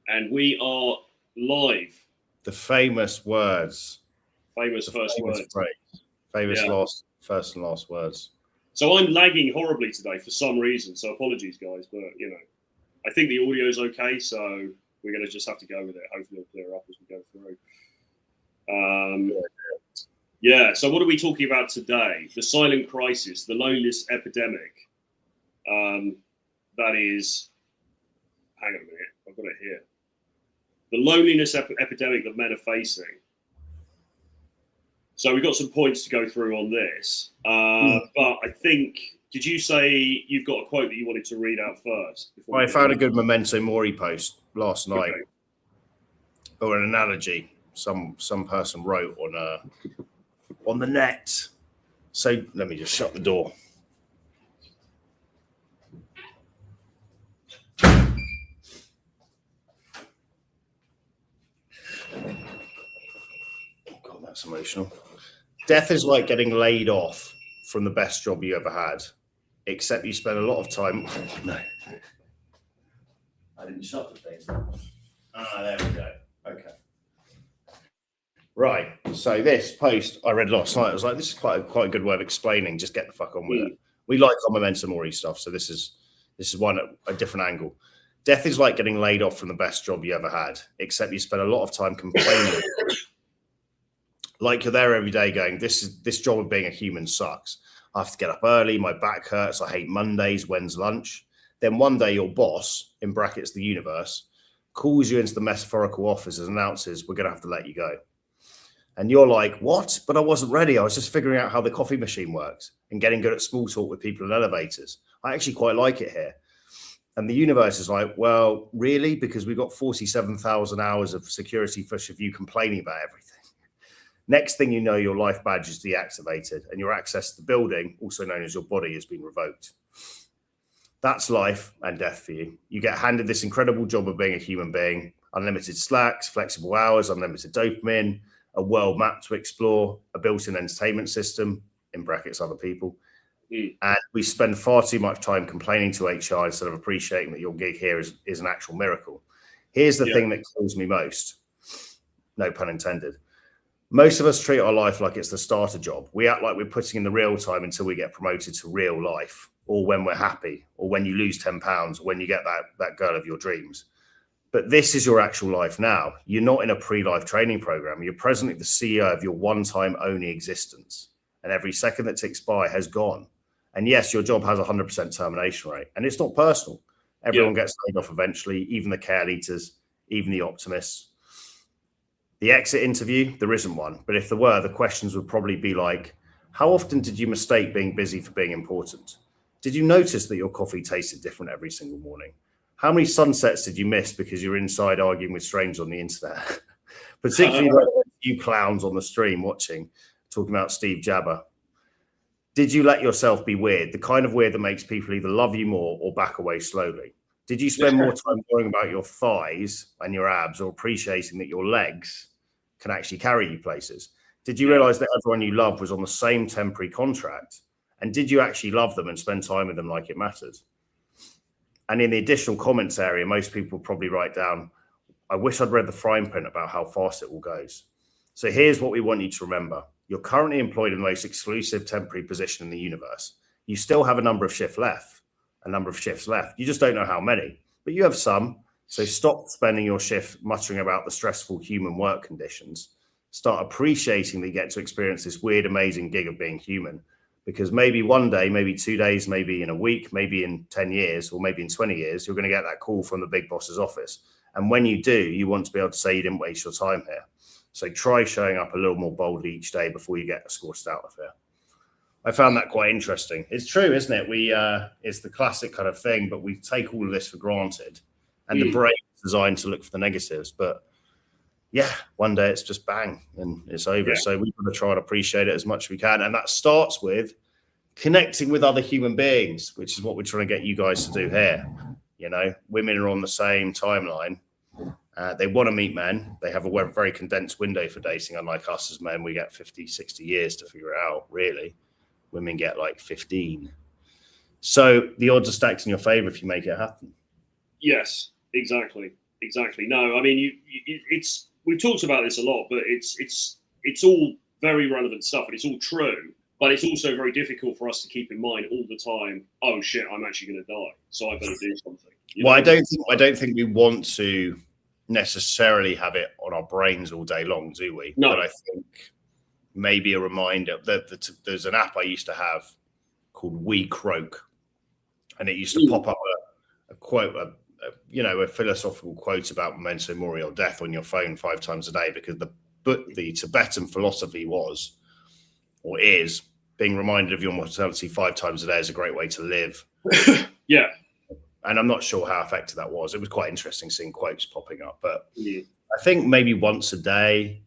And we are live. The famous words. Famous first words. Famous first and last words. So I'm lagging horribly today for some reason. So apologies, guys. But, you know, I think the audio's okay. So we're going to just have to go with it. Hopefully it'll clear up as we go through. Yeah. So what are we talking about today? The silent crisis, the loneliness epidemic. That is, hang on a minute. I've got it here. The loneliness epidemic that men are facing. So we've got some points to go through on this. But I think, did you say you've got a quote that you wanted to read out first? Well, I found a good Memento Mori post last night, or an analogy some person wrote on the net. So let me just shut the door. God, that's emotional. Death is like getting laid off from the best job you ever had, except you spend a lot of time. Oh, no, I didn't shut the thing. There we go. Okay. Right. So this post I read last night, I was like, this is quite a good way of explaining. Just get the fuck on with it. We like our Memento Mori stuff, so this is one at a different angle. Death is like getting laid off from the best job you ever had, except you spend a lot of time complaining. Like you're there every day going, this job of being a human sucks. I have to get up early, my back hurts, I hate Mondays, when's lunch? Then one day your boss, in brackets the universe, calls you into the metaphorical office and announces, we're going to have to let you go. And you're like, what? But I wasn't ready. I was just figuring out how the coffee machine works and getting good at small talk with people in elevators. I actually quite like it here. And the universe is like, well, really? Because we've got 47,000 hours of security footage of you complaining about everything. Next thing you know, your life badge is deactivated and your access to the building, also known as your body, has been revoked. That's life and death for you. You get handed this incredible job of being a human being, unlimited slacks, flexible hours, unlimited dopamine, a world map to explore, a built-in entertainment system, in brackets other people. And we spend far too much time complaining to HR instead of appreciating that your gig here is an actual miracle. Here's the thing that kills me most. No pun intended. Most of us treat our life like it's the starter job. We act like we're putting in the real time until we get promoted to real life, or when we're happy, or when you lose 10 pounds, or when you get that girl of your dreams. But this is your actual life now. You're not in a pre-life training program. You're presently the CEO of your one-time only existence. And every second that ticks by has gone. And yes, your job has a 100% termination rate. And it's not personal. Everyone gets laid off eventually, even the care leaders, even the optimists. The exit interview, there isn't one. But if there were, the questions would probably be like, how often did you mistake being busy for being important? Did you notice that your coffee tasted different every single morning? How many sunsets did you miss because you're inside arguing with strangers on the internet? Particularly you clowns on the stream watching, talking about Steve Jabber. Did you let yourself be weird? The kind of weird that makes people either love you more or back away slowly. Did you spend more time worrying about your thighs and your abs, or appreciating that your legs can actually carry you places? Did you realize that everyone you loved was on the same temporary contract? And did you actually love them and spend time with them like it mattered? And in the additional comments area, most people probably write down, I wish I'd read the fine print about how fast it all goes. So here's what we want you to remember. You're currently employed in the most exclusive temporary position in the universe. You still have a number of shifts left. You just don't know how many, but you have some. So stop spending your shift muttering about the stressful human work conditions. Start appreciating that you get to experience this weird, amazing gig of being human. Because maybe one day, maybe 2 days, maybe in a week, maybe in 10 years, or maybe in 20 years, you're going to get that call from the big boss's office. And when you do, you want to be able to say you didn't waste your time here. So try showing up a little more boldly each day before you get escorted out of here. I found that quite interesting. It's true, isn't it? It's the classic kind of thing, but we take all of this for granted. And the brain is designed to look for the negatives. But yeah, one day it's just bang and it's over. Yeah. So we've got to try and appreciate it as much as we can. And that starts with connecting with other human beings, which is what we're trying to get you guys to do here. You know, women are on the same timeline. They want to meet men. They have a very condensed window for dating. Unlike us as men, we get 50, 60 years to figure it out, really. Women get like 15. So the odds are stacked in your favor if you make it happen. Yes, exactly. exactly. No, I mean, we've talked about this a lot, but it's all very relevant stuff, and it's all true. But it's also very difficult for us to keep in mind all the time. Oh shit, I'm actually going to die, so I better do something. Well, I don't think we want to necessarily have it on our brains all day long, do we? No. But I think maybe a reminder that there's an app I used to have called We Croak, and it used to pop up a quote, a philosophical quote about memento mori, or death, on your phone 5 times a day, because the Tibetan philosophy was, or is, being reminded of your mortality 5 times a day is a great way to live. Yeah. And I'm not sure how effective that was. It was quite interesting seeing quotes popping up, but I think maybe once a day.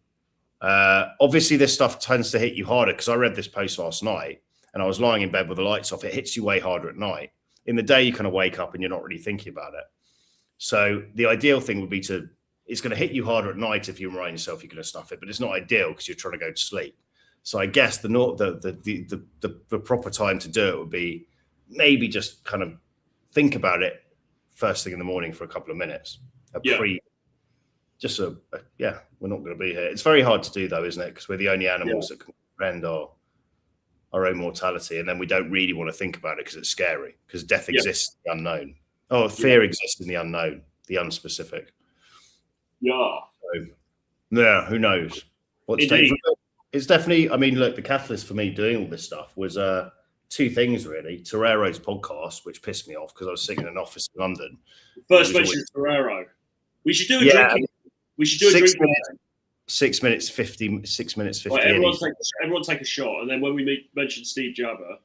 Obviously, this stuff tends to hit you harder, because I read this post last night and I was lying in bed with the lights off. It hits you way harder at night. In the day, you kind of wake up and you're not really thinking about it. So the ideal thing would be it's going to hit you harder at night if you remind yourself you're going to stuff it, but it's not ideal because you're trying to go to sleep. So I guess the proper time to do it would be maybe just kind of think about it first thing in the morning for a couple of minutes. We're not going to be here. It's very hard to do, though, isn't it? Because we're the only animals that can comprehend our own mortality, and then we don't really want to think about it because it's scary, because death exists in the unknown. Oh, fear exists in the unknown, the unspecific. Yeah. So, who knows? It's definitely, I mean, look, the catalyst for me doing all this stuff was 2 things, really. Torero's podcast, which pissed me off because I was sitting in an office in London. First mention Torero. We should do a drinking. We should do a drinking. 6 minutes 50. 6 minutes 50. Right, everyone take a shot, and then when we mention Steve Jabber,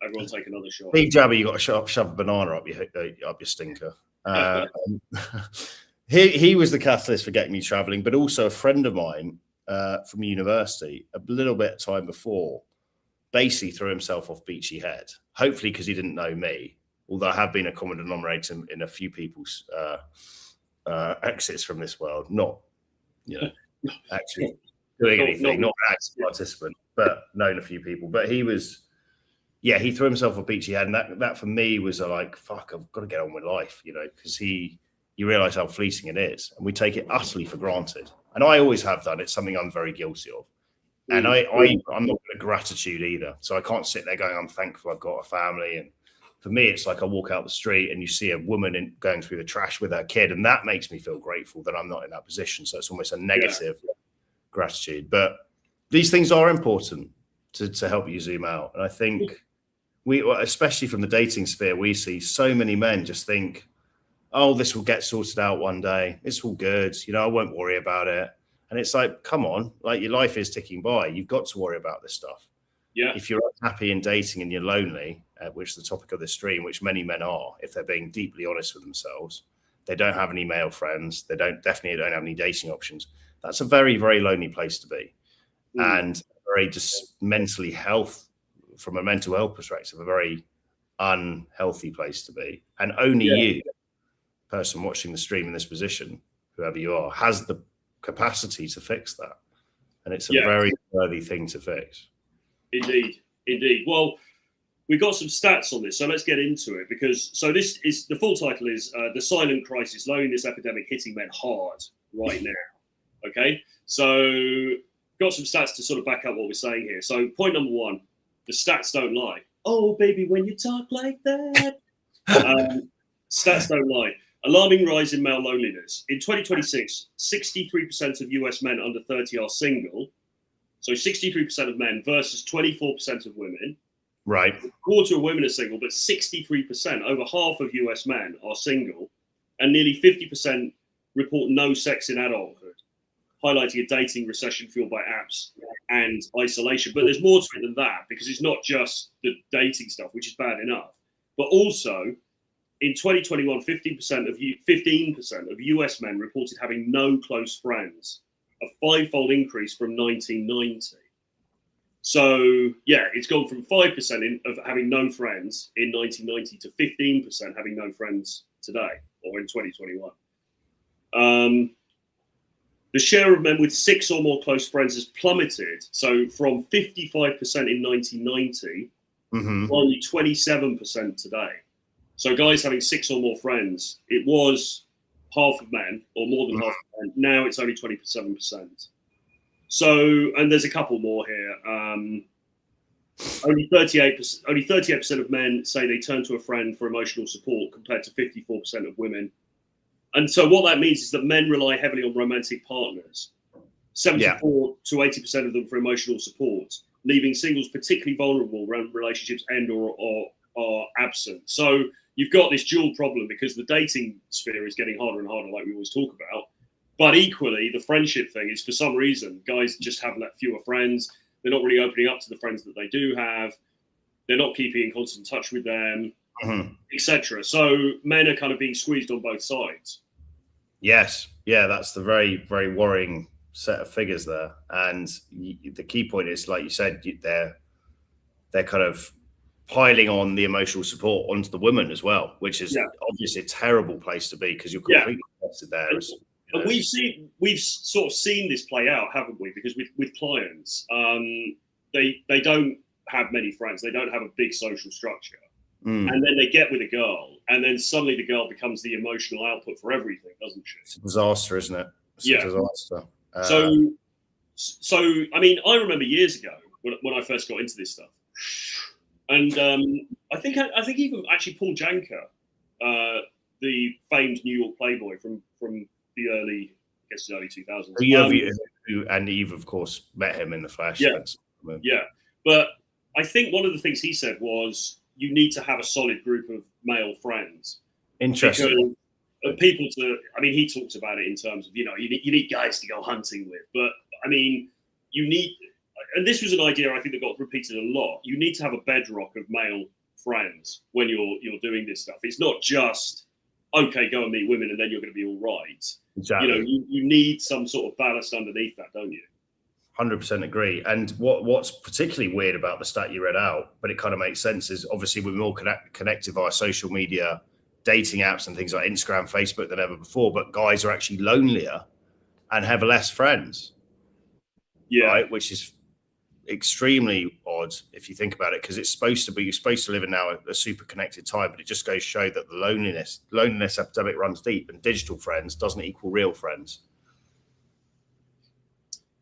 everyone take another shot. Steve Jabber, you got to shove a banana up your stinker. He was the catalyst for getting me traveling, but also a friend of mine from university, a little bit of time before, basically threw himself off Beachy Head. Hopefully, because he didn't know me, although I have been a common denominator in a few people's exits from this world. Not, actually doing anything, not an active participant, but known a few people. But he threw himself off Beachy Head, and that for me was like, fuck, I've got to get on with life, because you realise how fleeting it is, and we take it utterly for granted. And I always have done. It's something I'm very guilty of. And I'm not good at gratitude either. So I can't sit there going, I'm thankful I've got a family. And for me, it's like I walk out the street and you see a woman going through the trash with her kid, and that makes me feel grateful that I'm not in that position. So it's almost a negative gratitude. But these things are important to help you zoom out. And I think especially from the dating sphere, we see so many men just think, oh, this will get sorted out one day. It's all good. I won't worry about it. And it's like, come on, like, your life is ticking by. You've got to worry about this stuff. Yeah. If you're unhappy in dating and you're lonely, which is the topic of this stream, which many men are, if they're being deeply honest with themselves, they don't have any male friends. They definitely don't have any dating options. That's a very, very lonely place to be. And very just mentally from a mental health perspective, a very unhealthy place to be. And only you, person watching the stream in this position, whoever you are, has the capacity to fix that. And it's a very worthy thing to fix. Indeed. Well, we got some stats on this, so let's get into it, because this is the full title is The Silent Crisis, Loneliness Epidemic Hitting Men Hard Right Now. Okay, so got some stats to sort of back up what we're saying here. So point number 1, the stats don't lie. Oh baby, when you talk like that. Stats don't lie. Alarming rise in male loneliness. In 2026, 63% of US men under 30 are single. So 63% of men versus 24% of women. Right. A quarter of women are single, but 63%, over half of US men, are single. And nearly 50% report no sex in adulthood, highlighting a dating recession fueled by apps and isolation. But there's more to it than that, because it's not just the dating stuff, which is bad enough, but also in 2021, 15% of US men reported having no close friends, a 5-fold increase from 1990. So, it's gone from 5% of having no friends in 1990 to 15% having no friends today, or in 2021. The share of men with 6 or more close friends has plummeted. So from 55% in 1990, only 27% today. So guys having 6 or more friends, it was half of men, or more than half of men. Now it's only 27%. So, and there's a couple more here. Only 38% of men say they turn to a friend for emotional support, compared to 54% of women. And so what that means is that men rely heavily on romantic partners, 74 to 80% of them for emotional support, leaving singles particularly vulnerable when relationships end or are absent. So you've got this dual problem, because the dating sphere is getting harder and harder, like we always talk about. But equally, the friendship thing is, for some reason, guys just have fewer friends. They're not really opening up to the friends that they do have. They're not keeping in constant touch with them, etc. So men are kind of being squeezed on both sides. Yes. Yeah, that's the very, very worrying set of figures there. And the key point is, like you said, they're kind of piling on the emotional support onto the women as well, which is obviously a terrible place to be, because you're completely invested there. And we've sort of seen this play out, haven't we? Because with clients, they don't have many friends. They don't have a big social structure. And then they get with a girl, and then suddenly the girl becomes the emotional output for everything, doesn't she? It's a disaster, isn't it? It's a disaster. So I mean, I remember years ago when I first got into this stuff, and I think even actually Paul Janker, the famed New York playboy from the early 2000s. And you've of course met him in the flesh. Yeah. But I think one of the things he said was, you need to have a solid group of male friends. Interesting. People he talks about it in terms of, you need guys to go hunting with. But I mean, you need, and this was an idea I think that got repeated a lot, you need to have a bedrock of male friends when you're doing this stuff. It's not just, okay, go and meet women and then you're going to be all right. Exactly. You need some sort of ballast underneath that, don't you? 100% agree. And what's particularly weird about the stat you read out, but it kind of makes sense, is obviously we're more connected via social media, dating apps and things like Instagram, Facebook than ever before, but guys are actually lonelier and have less friends. Yeah. Right? Which is extremely odd if you think about it, because you're supposed to live in now a super connected time, but it just goes to show that the loneliness epidemic runs deep, and digital friends doesn't equal real friends.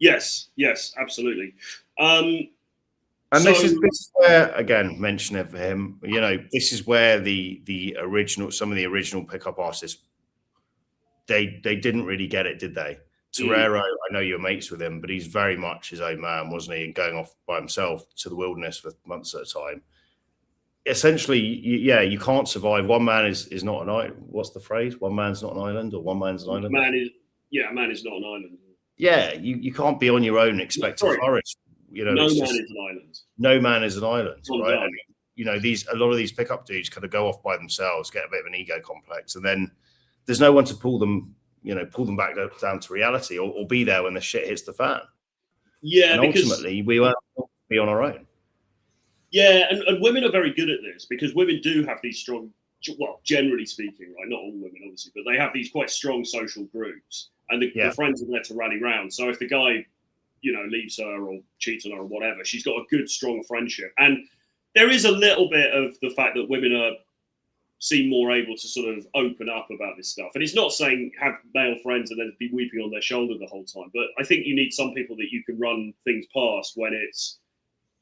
Yes, absolutely. And this is where, again, mention of him, this is where some of the original pickup artists, they didn't really get it, did they? Torero, I know you're mates with him, but he's very much his own man, wasn't he? And going off by himself to the wilderness for months at a time. Essentially, you can't survive. One man is not an island. What's the phrase? One man's not an island, or one man's an island? Man is not an island. Yeah, you can't be on your own and expect to flourish. No man is an island. No man is an island, right? And, a lot of these pickup dudes kind of go off by themselves, get a bit of an ego complex, and then there's no one to pull them back down to reality, or be there when the shit hits the fan. Yeah, and ultimately we won't be on our own. Yeah, and women are very good at this, because women do have these strong, well, generally speaking, right? Not all women, obviously, but they have these quite strong social groups. And the friends are there to rally round. So if the guy, leaves her or cheats on her or whatever, she's got a good, strong friendship. And there is a little bit of the fact that women seem more able to sort of open up about this stuff. And it's not saying have male friends and then be weeping on their shoulder the whole time. But I think you need some people that you can run things past when it's,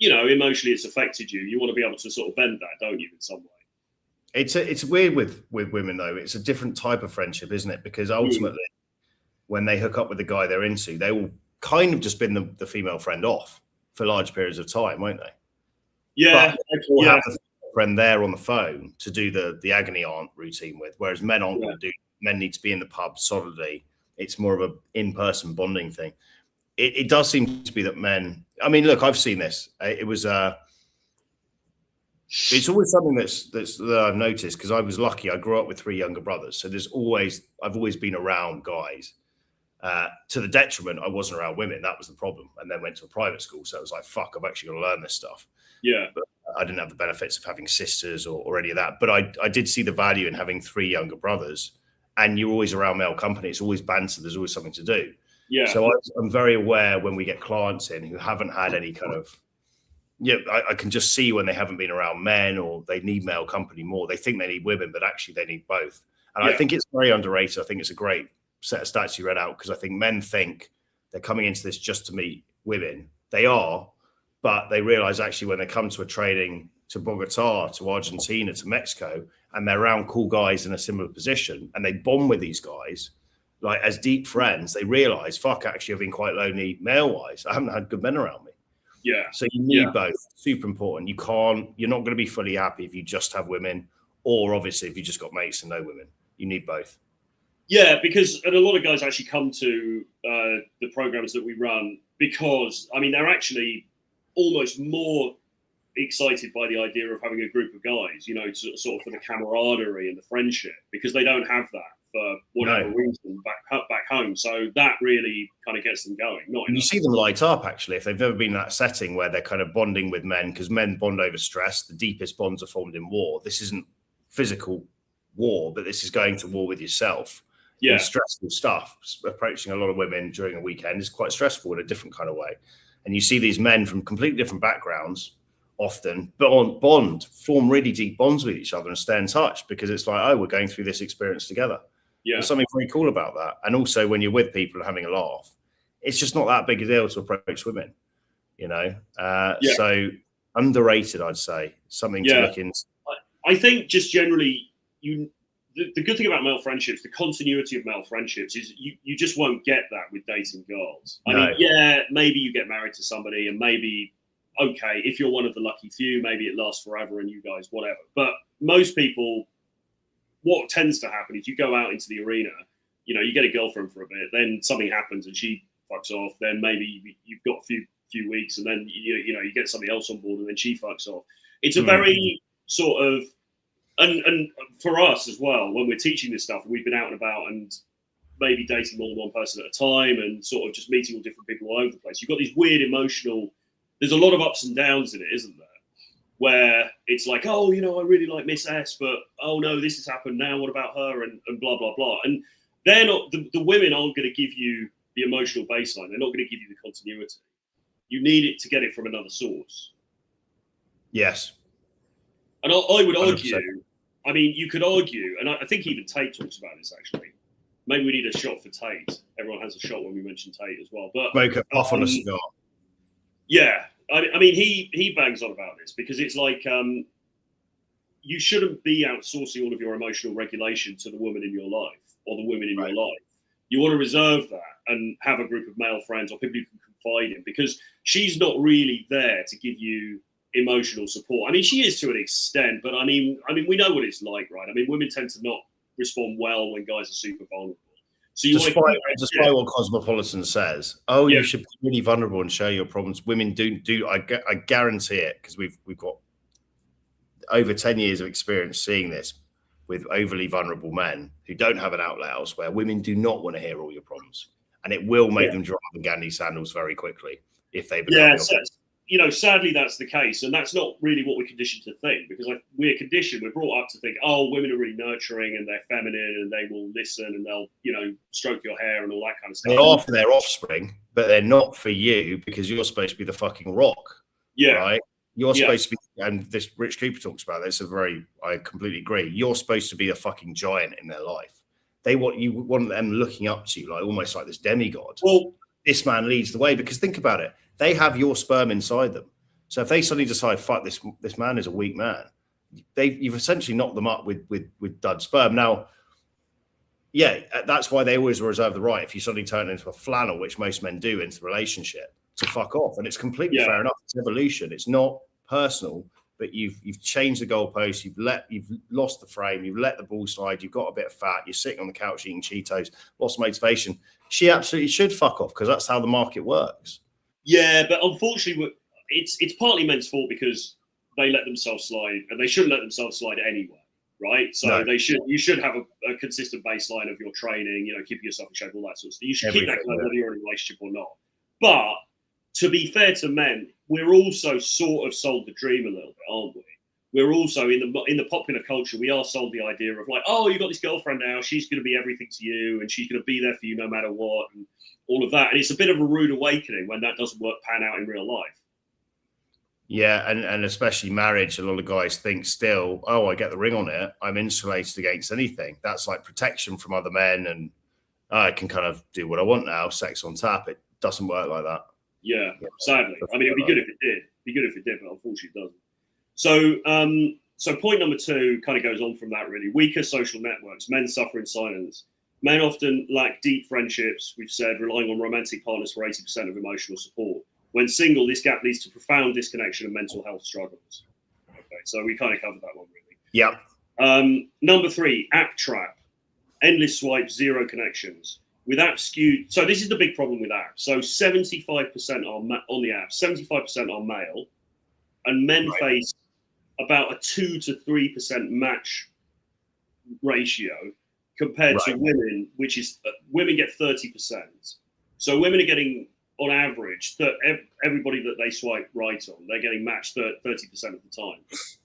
emotionally it's affected you. You want to be able to sort of bend that, don't you, in some way? It's weird with women, though. It's a different type of friendship, isn't it? Because ultimately, when they hook up with the guy they're into, they will kind of just spin the female friend off for large periods of time, won't they? Yeah. But we'll have the friend there on the phone to do the agony aunt routine with, whereas men aren't going to do. Men need to be in the pub solidly. It's more of a in-person bonding thing. It does seem to be that men. I mean, look, I've seen this. It was. It's always something that I've noticed, because I was lucky. I grew up with 3 younger brothers, so I've always been around guys. To the detriment, I wasn't around women. That was the problem. And then went to a private school, so it was like, fuck, I've actually got to learn this stuff. Yeah, but I didn't have the benefits of having sisters or any of that. But I did see the value in having 3 younger brothers, and you're always around male company. It's always banter. There's always something to do. Yeah. So I'm very aware when we get clients in who haven't had any kind of. Yeah, I can just see when they haven't been around men, or they need male company more. They think they need women, but actually they need both. And I think it's very underrated. I think it's a great set of stats you read out, because I think men think they're coming into this just to meet women. They are, but they realize actually when they come to a training to Bogota, to Argentina, to Mexico, and they're around cool guys in a similar position, and they bond with these guys, like as deep friends, they realize, fuck, actually, I've been quite lonely male-wise. I haven't had good men around me. Yeah. So you need both. Super important. You're not going to be fully happy if you just have women, or obviously if you just got mates and no women. You need both. Yeah, because and a lot of guys actually come to the programs that we run because, I mean, they're actually almost more excited by the idea of having a group of guys, you know, sort of for the camaraderie and the friendship, because they don't have that for whatever reason back home. So that really kind of gets them going. You see them light up, actually, if they've ever been in that setting where they're kind of bonding with men, because men bond over stress. The deepest bonds are formed in war. This isn't physical war, but this is going to war with yourself. Yeah, stressful stuff. Approaching a lot of women during a weekend is quite stressful in a different kind of way. And you see these men from completely different backgrounds often, but form really deep bonds with each other and stay in touch, because it's like, oh, we're going through this experience together. Yeah, there's something very cool about that. And also when you're with people and having a laugh, it's just not that big a deal to approach women, you know? So underrated, I'd say. Something to look into. I think just generally, the good thing about male friendships, the continuity of male friendships, is you just won't get that with dating girls. I mean, yeah, maybe you get married to somebody and maybe, okay, if you're one of the lucky few, maybe it lasts forever and you guys, whatever. But most people, what tends to happen is you go out into the arena, you know, you get a girlfriend for a bit, then something happens and she fucks off, then maybe you've got a few weeks, and then, you know, you get somebody else on board and then she fucks off. It's a very sort of, and for us as well, when we're teaching this stuff, we've been out and about and maybe dating more than one person at a time and sort of just meeting all different people all over the place. You've got these weird emotional, there's a lot of ups and downs in it, isn't there? Where it's like, oh, you know, I really like Miss S, but oh no, this has happened now, what about her? And blah, blah, blah. And they're not, the women aren't going to give you the emotional baseline. They're not going to give you the continuity. You need it to get it from another source. Yes. And I would argue, 100%. I mean, you could argue, and I think even Tate talks about this, actually. Maybe we need a shot for Tate. Everyone has a shot when we mention Tate as well. But smoke a puff on a cigar. Yeah. I mean, he bangs on about this because it's like you shouldn't be outsourcing all of your emotional regulation to the woman in your life or the women in your life. You want to reserve that and have a group of male friends or people you can confide in, because she's not really there to give you emotional support. I mean, she is to an extent, but I mean, we know what it's like, right? I mean, women tend to not respond well when guys are super vulnerable. So despite what Cosmopolitan says, you should be really vulnerable and share your problems. Women do. I guarantee it, because we've got over 10 years of experience seeing this with overly vulnerable men who don't have an outlet elsewhere. Women do not want to hear all your problems, and it will make them drop the Gandhi sandals very quickly if they become. You know, sadly, that's the case. And that's not really what we're conditioned to think, because we're brought up to think, oh, women are really nurturing and they're feminine and they will listen and they'll, you know, stroke your hair and all that kind of stuff. They are for their offspring, but they're not for you, because you're supposed to be the fucking rock. Yeah. Right? You're supposed to be, and this Rich Cooper talks about this, I completely agree. You're supposed to be a fucking giant in their life. You want them looking up to you, like almost like this demigod. Well, this man leads the way, because think about it. They have your sperm inside them. So if they suddenly decide, fuck, this man is a weak man, you've essentially knocked them up with dud sperm. Now, yeah, that's why they always reserve the right, if you suddenly turn into a flannel, which most men do into the relationship, to fuck off. And it's completely fair enough. It's evolution. It's not personal, but you've changed the goalpost. You've lost the frame. You've let the ball slide. You've got a bit of fat. You're sitting on the couch eating Cheetos. Lost motivation. She absolutely should fuck off, because that's how the market works. Yeah, but unfortunately, it's partly men's fault, because they let themselves slide, and they shouldn't let themselves slide anyway, right? So you should have a consistent baseline of your training, you know, keeping yourself in shape, all that sort of stuff. You should keep that whether you're in a relationship or not. But to be fair to men, we're also sort of sold the dream a little bit, aren't we? We're also in the popular culture, we are sold the idea of like, oh, you've got this girlfriend now, she's going to be everything to you, and she's going to be there for you no matter what, and all of that. And it's a bit of a rude awakening when that doesn't pan out in real life. Yeah, and especially marriage, a lot of guys think still, oh, I get the ring on it, I'm insulated against anything. That's like protection from other men, and I can kind of do what I want now, sex on tap. It doesn't work like that. Yeah, sadly. I mean, it'd be good if it did. It'd be good if it did, but unfortunately it doesn't. So point number 2 kind of goes on from that, really. Weaker social networks. Men suffer in silence. Men often lack deep friendships, we've said, relying on romantic partners for 80% of emotional support. When single, this gap leads to profound disconnection and mental health struggles. Okay, so we kind of covered that one, really. Yeah. Number 3, app trap. Endless swipes, zero connections. With apps skewed, so this is the big problem with apps. So 75% are on the app, 75% are male, and men face about a 2 to 3% match ratio compared to women, which is women get 30%. So women are getting, on average, everybody that they swipe right on, they're getting matched 30% of the time.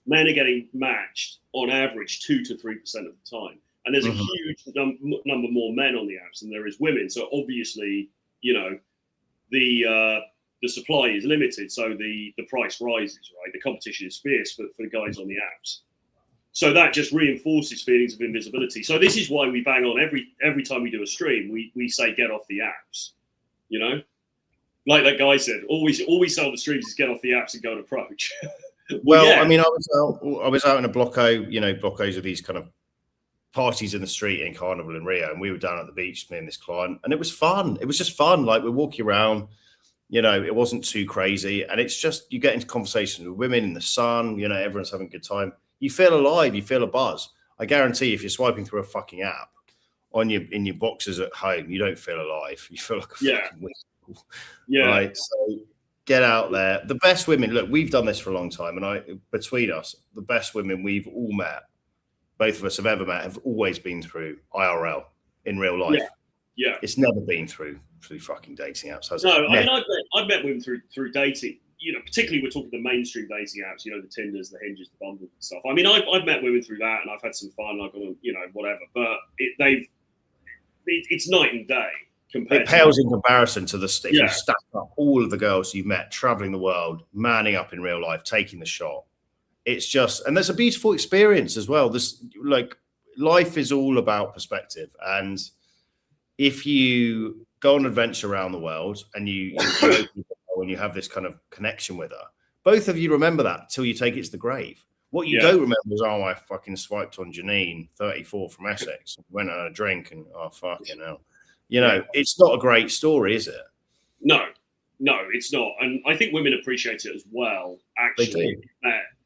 Men are getting matched on average 2 to 3% of the time. And there's a huge number more men on the apps than there is women. So obviously, you know, the supply is limited, so the price rises, right? The competition is fierce for the guys on the apps. So that just reinforces feelings of invisibility. So this is why we bang on every time we do a stream, we say get off the apps, you know? Like that guy said, all we sell the streams is get off the apps and go and approach. Well, yeah. I mean, I was out in a blocko, you know, blockos of these kind of parties in the street in Carnival in Rio, and we were down at the beach, me and this client, and it was fun. It was just fun. Like, we're walking around, you know, it wasn't too crazy, and it's just, you get into conversations with women in the sun, you know, everyone's having a good time. You feel alive, you feel a buzz. I guarantee if you're swiping through a fucking app in your boxes at home, you don't feel alive. You feel like a fucking weasel. Yeah. Right. So get out there. The best women, look, we've done this for a long time, and between us, the best women we've all met, both of us have ever met, have always been through IRL in real life. Yeah. It's never been through fucking dating apps, has it? No, I mean, I've met women through dating, you know, particularly we're talking the mainstream dating apps, you know, the Tinders, the Hinges, the Bumbles and stuff. I mean, I've met women through that, and I've had some fun, I've gone, you know, whatever, but it's night and day. It pales in comparison to if you stack up all of the girls you've met traveling the world, manning up in real life, taking the shot. It's just, and there's a beautiful experience as well. This, like, life is all about perspective. And if you go on an adventure around the world and you have this kind of connection with her, both of you remember that till you take it to the grave. What you don't remember is, oh, I fucking swiped on Janine, 34 from Essex, went on a drink, and oh, fucking hell. You know, it's not a great story, is it? No, it's not. And I think women appreciate it as well, actually,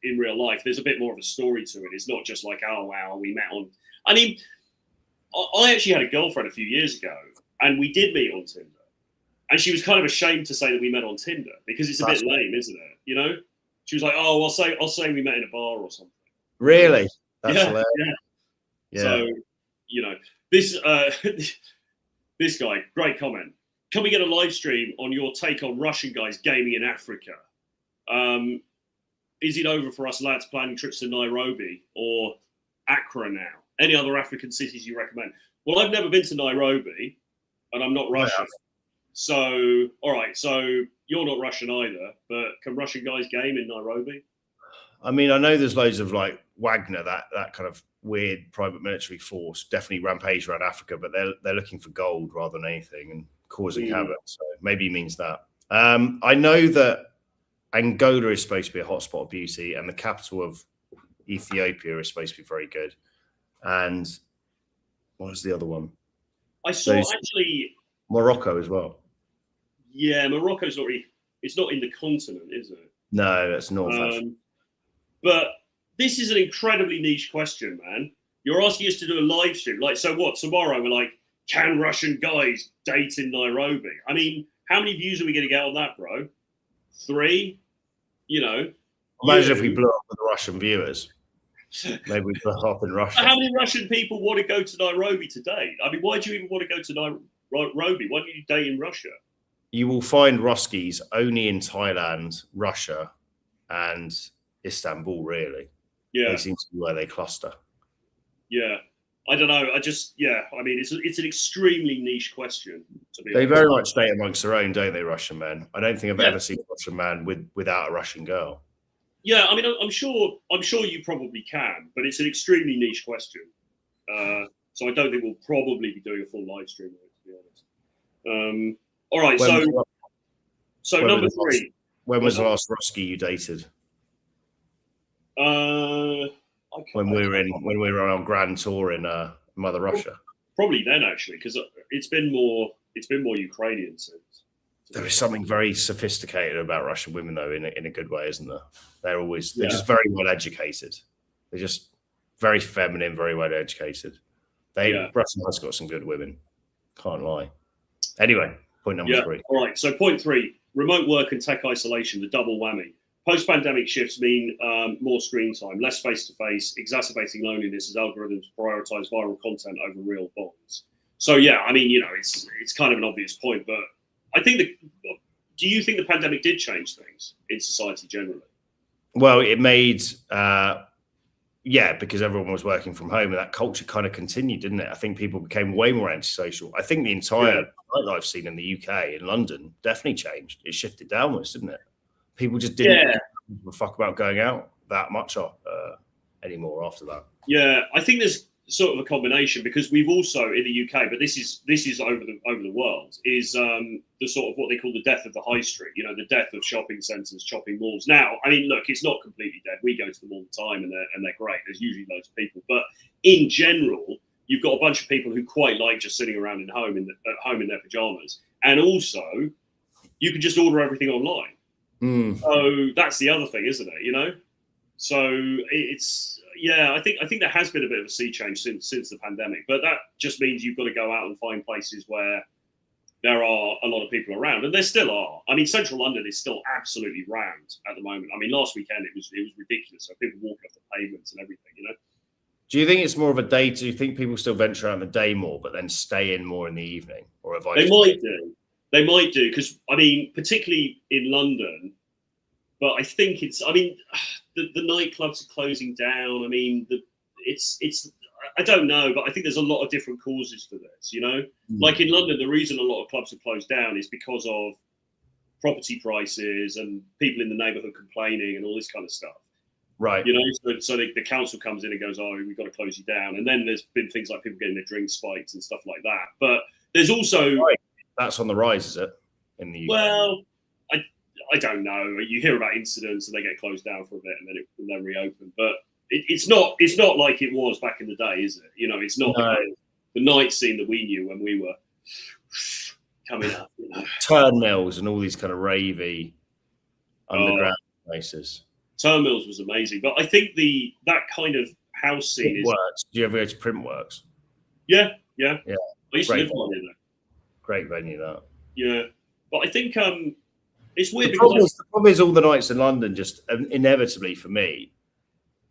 in real life. There's a bit more of a story to it. It's not just like, oh, wow, we met on... I mean, I actually had a girlfriend a few years ago, and we did meet on Tinder. And she was kind of ashamed to say that we met on Tinder, because it's a bit lame, isn't it? You know? She was like, oh, I'll say we met in a bar or something. Really? That's hilarious. Yeah. So, you know, this... This guy, great comment. Can we get a live stream on your take on Russian guys gaming in Africa? Is it over for us lads planning trips to Nairobi or Accra now? Any other African cities you recommend? Well, I've never been to Nairobi, and I'm not Russian. So, all right, so you're not Russian either, but can Russian guys game in Nairobi? I mean, I know there's loads of, like, Wagner, that kind of weird private military force, definitely rampage around Africa, but they're looking for gold rather than anything and causing havoc. So maybe he means that. I know that Angola is supposed to be a hotspot of beauty, and the capital of Ethiopia is supposed to be very good. And what was the other one? I saw actually Morocco as well. Yeah, Morocco's not really, it's not in the continent, is it? No, that's North. But this is an incredibly niche question, man. You're asking us to do a live stream. Like, so what? Tomorrow we're like, can Russian guys date in Nairobi? I mean, how many views are we going to get on that, bro? 3? You know. Imagine if we blew up with the Russian viewers. Maybe we blew up in Russia. How many Russian people want to go to Nairobi today? I mean, why do you even want to go to Nairobi? Why don't you date in Russia? You will find Ruskies only in Thailand, Russia, and Istanbul, really. Yeah. They seem to be where they cluster. Yeah. I don't know. I mean, it's an extremely niche question. They very much date amongst their own, don't they, Russian men? I don't think I've ever seen a Russian man without a Russian girl. Yeah, I mean, I'm sure you probably can, but it's an extremely niche question. So I don't think we'll probably be doing a full live stream of it, to be honest. All right, so number three. When was the last Roski you dated? When we were on our grand tour in Mother Russia. Probably then, actually, because it's been more Ukrainian since. There is something very sophisticated about Russian women, though, in a good way, isn't there? They're just very well educated. They're just very feminine, very well educated. Russian has got some good women. Can't lie. Anyway, point number three. All right. So point three: remote work and tech isolation, the double whammy. Post-pandemic shifts mean more screen time, less face-to-face, exacerbating loneliness as algorithms prioritize viral content over real bonds. So yeah, I mean, it's kind of an obvious point, but I think do you think the pandemic did change things in society generally? Well, it made, because everyone was working from home and that culture kind of continued, didn't it? I think people became way more antisocial. I think the entire nightlife scene in the UK, in London, definitely changed. It shifted downwards, didn't it? People just didn't give a fuck about going out that much anymore after that. Yeah, I think there's sort of a combination, because we've also in the UK, but this is over the world, is the sort of what they call the death of the high street. The death of shopping centres, shopping malls. Now, I mean, look, it's not completely dead. We go to them all the time, and they're great. There's usually loads of people, but in general, you've got a bunch of people who quite like just sitting around at home in their pajamas, and also you can just order everything online. So that's the other thing, isn't it? So it's I think there has been a bit of a sea change since the pandemic, but that just means you've got to go out and find places where there are a lot of people around, and there still are. I mean, central London is still absolutely rammed at the moment. I mean, last weekend it was ridiculous. So people walk off the pavements and everything. Do you think it's more of a day? Do you think people still venture out in the day more, but then stay in more in the evening, or they might do? They might do, because I mean, particularly in London. But I think the nightclubs are closing down. I mean, I don't know, but I think there's a lot of different causes for this. Like in London, the reason a lot of clubs have closed down is because of property prices and people in the neighbourhood complaining and all this kind of stuff. Right. So the council comes in and goes, "Oh, we've got to close you down." And then there's been things like people getting their drinks spiked and stuff like that. But there's also that's on the rise, is it? In the UK? Well, I don't know. You hear about incidents and they get closed down for a bit and then reopen. But it's not like it was back in the day, is it? It's not the night scene that we knew when we were coming up. Turnmills and all these kind of ravey underground places. Turnmills was amazing, but I think that kind of house scene works. Do you ever go to Printworks? Yeah. I used to live on it. Great venue, that. Yeah, but I think it's weird. The problem is all the nights in London just inevitably for me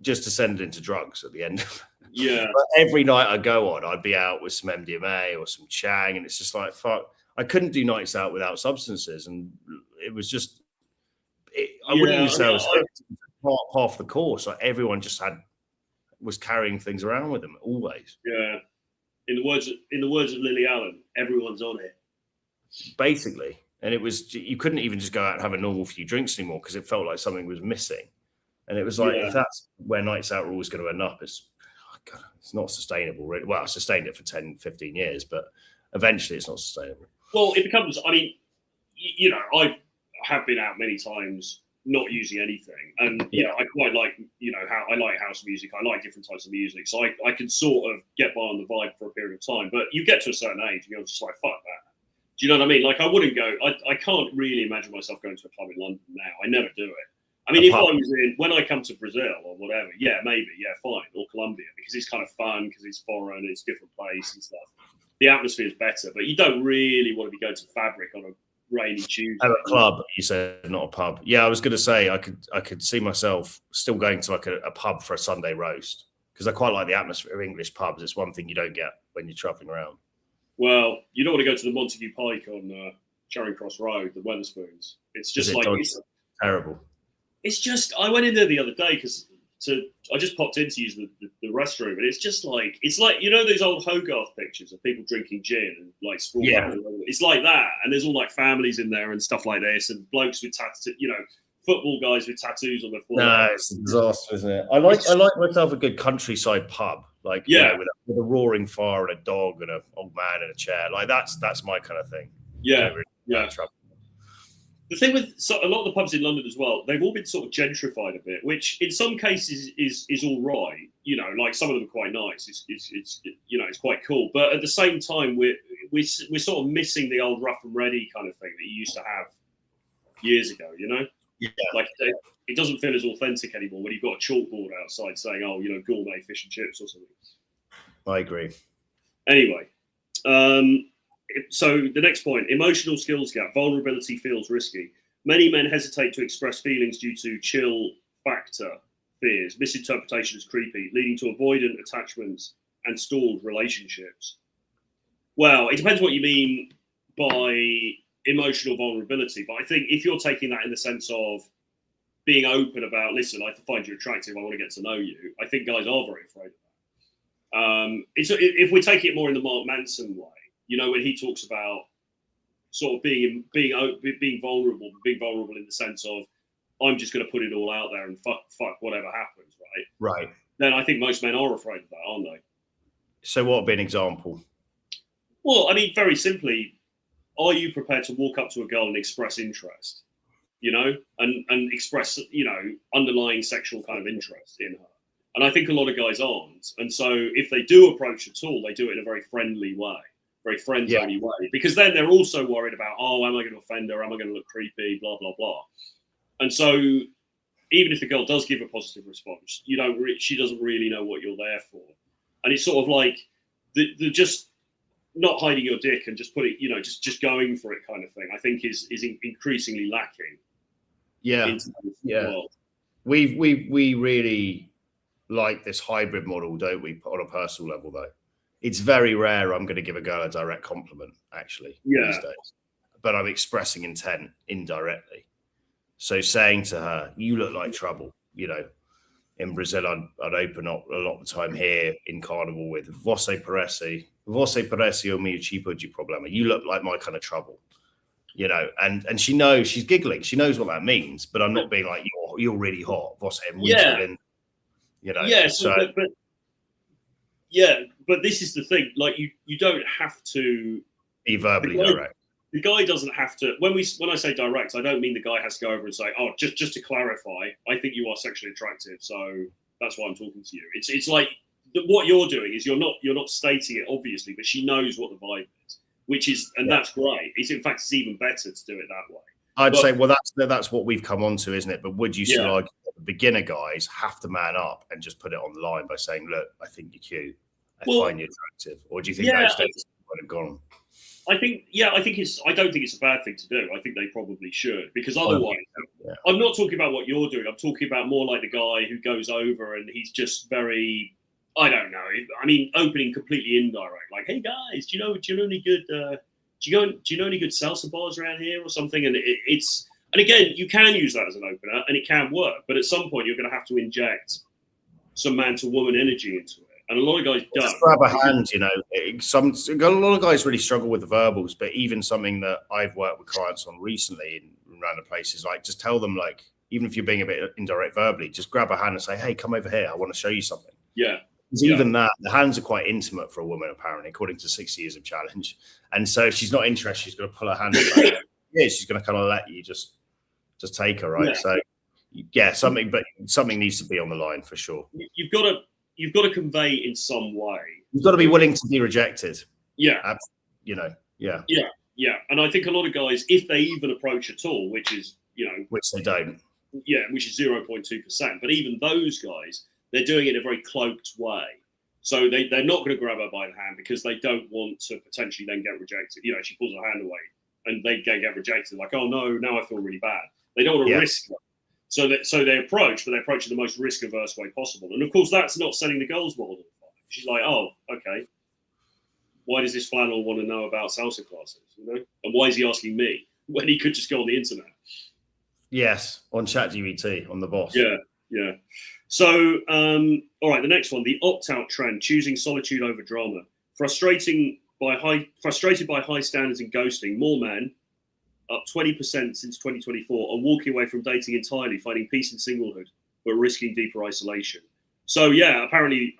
just descended into drugs at the end. Yeah. But every night I go on, I'd be out with some MDMA or some Chang, and it's just like fuck. I couldn't do nights out without substances, and it was just. I wouldn't even say it was half the course. Like everyone just was carrying things around with them always. Yeah. In the words of Lily Allen, everyone's on it. Basically. And it was, you couldn't even just go out and have a normal few drinks anymore because it felt like something was missing. And it was like, if that's where nights out are always going to end up, it's not sustainable. Really. Well, I sustained it for 10, 15 years, but eventually it's not sustainable. Well, it becomes, I mean, I have been out many times not using anything. And, I quite like, how I like house music. I like different types of music. So I can sort of get by on the vibe for a period of time. But you get to a certain age and you're just like, fuck that. Do you know what I mean? Like, I wouldn't go, I can't really imagine myself going to a club in London now. I never do it. I mean, when I come to Brazil or whatever, maybe, fine, or Colombia, because it's kind of fun, because it's foreign, it's different place and stuff. The atmosphere is better, but you don't really want to be going to Fabric on a rainy Tuesday. At a club, you said, not a pub. Yeah, I was going to say, I could see myself still going to like a pub for a Sunday roast, because I quite like the atmosphere of English pubs. It's one thing you don't get when you're traveling around. Well, you don't want to go to the Montague Pike on Charing Cross Road, the Wetherspoons. It's just it's terrible. It's just, I went in there the other day I just popped in to use the restroom, and it's just like, those old Hogarth pictures of people drinking gin and like sprawling. It's like that, and there's all like families in there and stuff like this, and blokes with football guys with tattoos on their No, forehead. it's a disaster, isn't it? I like myself a good countryside pub, like you know, with a roaring fire and a dog and an old man in a chair. Like that's my kind of thing. Yeah, Really yeah. The thing with a lot of the pubs in London as well, they've all been sort of gentrified a bit, which in some cases is all right. You know, like some of them are quite nice. It's you know, it's quite cool. But at the same time, we're sort of missing the old rough and ready kind of thing that you used to have years ago. You know, Yeah. like it doesn't feel as authentic anymore when you've got a chalkboard outside saying, "Oh, you know, gourmet fish and chips" or something. I agree. Anyway, so the next point, emotional skills gap, vulnerability feels risky. Many men hesitate to express feelings due to chill factor fears, misinterpretation as creepy, leading to avoidant attachments and stalled relationships. Well, it depends what you mean by emotional vulnerability, but I think if you're taking that in the sense of being open about, listen, I find you attractive, I want to get to know you, I think guys are very afraid of that. If we take it more in the Mark Manson way, you know, when he talks about sort of being vulnerable, being vulnerable in the sense of I'm just going to put it all out there and fuck whatever happens, right? Right. Then I think most men are afraid of that, aren't they? So what would be an example? Well, I mean, very simply, are you prepared to walk up to a girl and express interest, you know, and express, you know, underlying sexual kind of interest in her? And I think a lot of guys aren't. And so if they do approach at all, they do it in a very friendly way, very friends-only way, because then they're also worried about, oh, am I going to offend her? Am I going to look creepy? Blah, blah, blah. And so even if the girl does give a positive response, she doesn't really know what you're there for. And it's sort of like the just not hiding your dick and just put it, you know, just going for it kind of thing, I think is increasingly lacking. Yeah. World. We really like this hybrid model, don't we, on a personal level, though? It's very rare I'm going to give a girl a direct compliment, actually, these days. But I'm expressing intent indirectly. So saying to her, you look like trouble, you know. In Brazil, I'd open up a lot of the time here in Carnival with Você parece o meu tipo de problema. You look like my kind of trouble, you know. And she knows, she's giggling. She knows what that means. But I'm not being like, you're really hot. Você é muito lindo. You know. Yeah, but this is the thing. Like you don't have to be verbally direct. The guy doesn't have to. When I say direct, I don't mean the guy has to go over and say, "Oh, just to clarify, I think you are sexually attractive, so that's why I'm talking to you." It's like what you're doing is you're not stating it obviously, but she knows what the vibe is, which is, and that's great. In fact, it's even better to do it that way. I'd say, well, that's what we've come on to, isn't it? But would you still argue that the beginner guys have to man up and just put it on the line by saying, "Look, I think you're cute, I find you attractive," or do you think those days would have gone? I don't think it's a bad thing to do. I think they probably should, because otherwise, I'm not talking about what you're doing. I'm talking about more like the guy who goes over and he's just very, I don't know. I mean, opening completely indirect, like, "Hey guys, do you know any good, do you know any good salsa bars around here or something?" And and again, you can use that as an opener and it can work, but at some point you're going to have to inject some man to woman energy into it. And a lot of guys don't. Just grab a hand, you know. A lot of guys really struggle with the verbals, but even something that I've worked with clients on recently in random places, like just tell them, like, even if you're being a bit indirect verbally, just grab a hand and say, "Hey, come over here. I want to show you something." Yeah. Even that, the hands are quite intimate for a woman, apparently, according to 60 Years of Challenge. And so if she's not interested, she's going to pull her hand away. She's going to kind of let you just take her, right? So, something needs to be on the line for sure. You've got to convey in some way. You've got to be willing to be rejected. Yeah. You know, yeah. And I think a lot of guys, if they even approach at all, which is, you know. Which they don't. Yeah, which is 0.2%. But even those guys, they're doing it in a very cloaked way. So they're not going to grab her by the hand because they don't want to potentially then get rejected. You know, she pulls her hand away and they get rejected. Like, "Oh no, now I feel really bad." They don't want to risk that. So they approach, but they approach in the most risk-averse way possible. And of course, that's not selling the girls more than fine. She's like, "Oh, okay. Why does this flannel want to know about salsa classes? You know, and why is he asking me when he could just go on the internet?" Yes, on ChatGPT, on the boss. Yeah. So, all right, the next one, the opt-out trend, choosing solitude over drama. Frustrated by high standards and ghosting, more men up 20% since 2024, are walking away from dating entirely, finding peace in singlehood, but risking deeper isolation. So yeah, apparently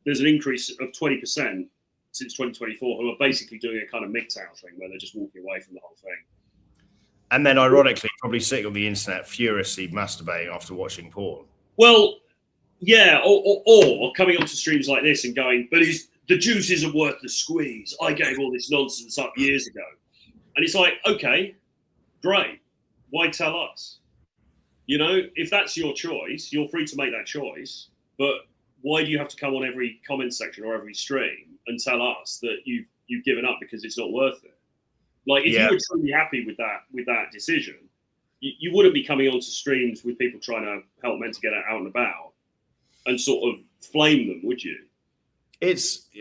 there's an increase of 20% since 2024 who are basically doing a kind of MGTOW thing where they're just walking away from the whole thing. And then, ironically, probably sitting on the internet furiously masturbating after watching porn. Well, yeah, or coming onto streams like this and going, but the juice isn't worth the squeeze. I gave all this nonsense up years ago. And it's like, okay, great. Why tell us? You know, if that's your choice, you're free to make that choice. But why do you have to come on every comment section or every stream and tell us that you've given up because it's not worth it? Like, if you were truly happy with that decision, you wouldn't be coming onto streams with people trying to help men to get out and about and sort of flame them, would you?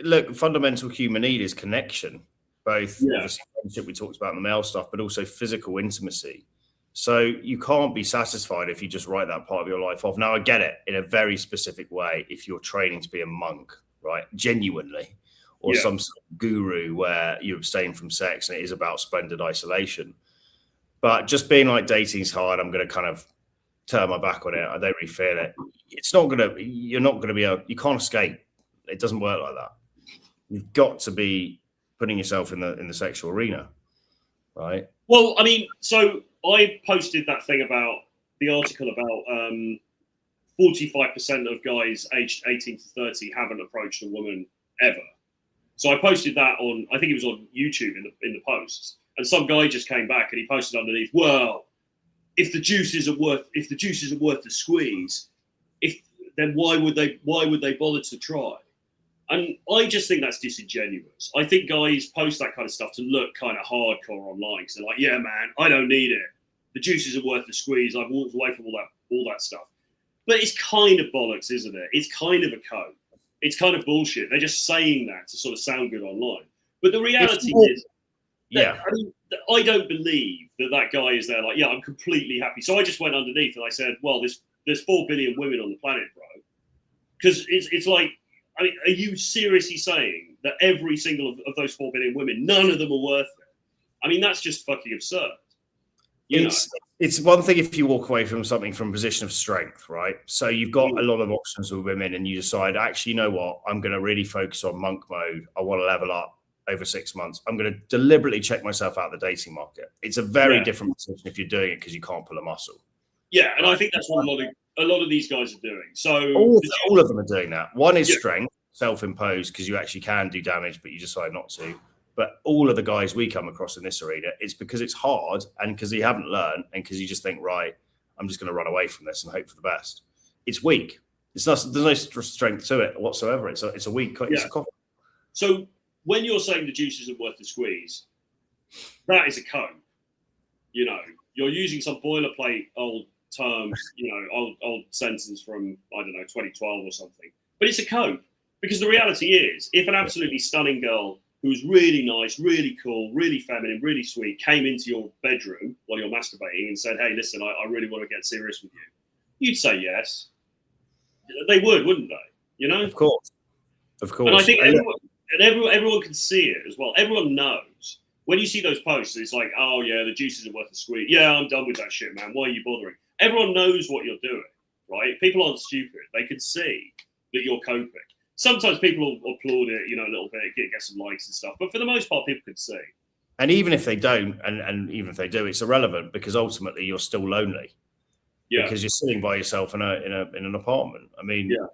Look, fundamental human need is connection, both obviously friendship we talked about in the male stuff, but also physical intimacy. So you can't be satisfied if you just write that part of your life off. Now, I get it in a very specific way if you're training to be a monk, right? Genuinely. Or some sort of guru where you abstain from sex and it is about splendid isolation. But just being like, dating's hard, I'm going to kind of turn my back on it, I don't really feel it. It's not going to, you're not going to be able, you can't escape. It doesn't work like that. You've got to be putting yourself in the sexual arena, right? Well, I mean, so I posted that thing about the article about 45% of guys aged 18 to 30 haven't approached a woman ever. So I posted that on, I think it was on YouTube in the posts, and some guy just came back and he posted underneath, well, if the juice isn't worth the squeeze, then why would they bother to try? And I just think that's disingenuous. I think guys post that kind of stuff to look kind of hardcore online because they're like, yeah, man, I don't need it. The juice isn't worth the squeeze. I've walked away from all that stuff. But it's kind of bollocks, isn't it? It's kind of a code. It's kind of bullshit. They're just saying that to sort of sound good online. But the reality is, that, I mean, I don't believe that guy is there like, yeah, I'm completely happy. So I just went underneath and I said, well, there's 4 billion women on the planet, bro. Because it's like, I mean, are you seriously saying that every single of those 4 billion women, none of them are worth it? I mean, that's just fucking absurd. It's one thing if you walk away from something from a position of strength, right? So you've got a lot of options with women and you decide, actually, you know what? I'm going to really focus on monk mode. I want to level up over 6 months. I'm going to deliberately check myself out of the dating market. It's a very different position if you're doing it because you can't pull a muscle. Yeah, and I think that's what a lot of these guys are doing. So all of them are doing that. One is strength, self-imposed, because you actually can do damage, but you decide not to. But all of the guys we come across in this arena, it's because it's hard and because you haven't learned and because you just think, right, I'm just going to run away from this and hope for the best. It's weak. There's no strength to it whatsoever. It's a weak. It's a coffee. So when you're saying the juice isn't worth the squeeze, that is a code. You know, you're using some boilerplate old terms, you know, old sentence from, I don't know, 2012 or something. But it's a code because the reality is, if an absolutely stunning girl who's really nice, really cool, really feminine, really sweet, came into your bedroom while you're masturbating and said, hey, listen, I really want to get serious with you, you'd say yes. They would, wouldn't they? You know? Of course. And I think everyone can see it as well. Everyone knows. When you see those posts, it's like, oh, yeah, the juice isn't worth the squeeze. Yeah, I'm done with that shit, man. Why are you bothering? Everyone knows what you're doing, right? People aren't stupid. They can see that you're coping. Sometimes people will applaud it, you know, a little bit, get some likes and stuff. But for the most part, people can see. And even if they don't, and even if they do, it's irrelevant because ultimately you're still lonely. Yeah. Because you're sitting by yourself in an apartment. I mean, yeah.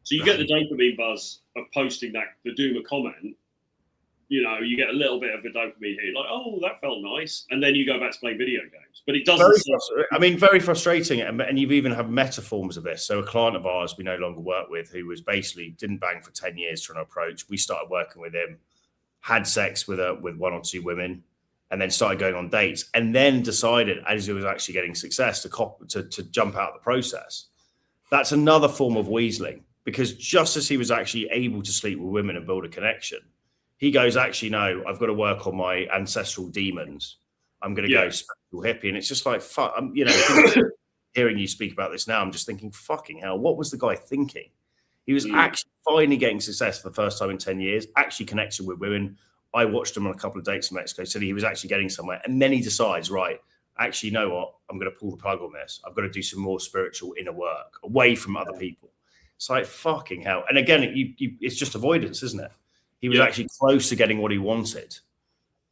So you get the dopamine buzz of posting the doomer comment. You know, you get a little bit of the dopamine here, like, oh, that felt nice, and then you go back to playing video games. But it doesn't. Very frustrating, and you've even had meta forms of this. So a client of ours we no longer work with, who was basically didn't bang for 10 years trying to approach. We started working with him, had sex with 1 or 2 women, and then started going on dates, and then decided as he was actually getting success to jump out of the process. That's another form of weaseling, because just as he was actually able to sleep with women and build a connection, he goes, actually, no, I've got to work on my ancestral demons. I'm going to go spiritual hippie. And it's just like, fuck, you know, hearing you speak about this now, I'm just thinking, fucking hell, what was the guy thinking? He was actually finally getting success for the first time in 10 years, actually connecting with women, I watched him on a couple of dates in Mexico, said he was actually getting somewhere. And then he decides, right, actually, you know what? I'm going to pull the plug on this. I've got to do some more spiritual inner work away from other people. It's like, fucking hell. And again, it's just avoidance, isn't it? He was actually close to getting what he wanted.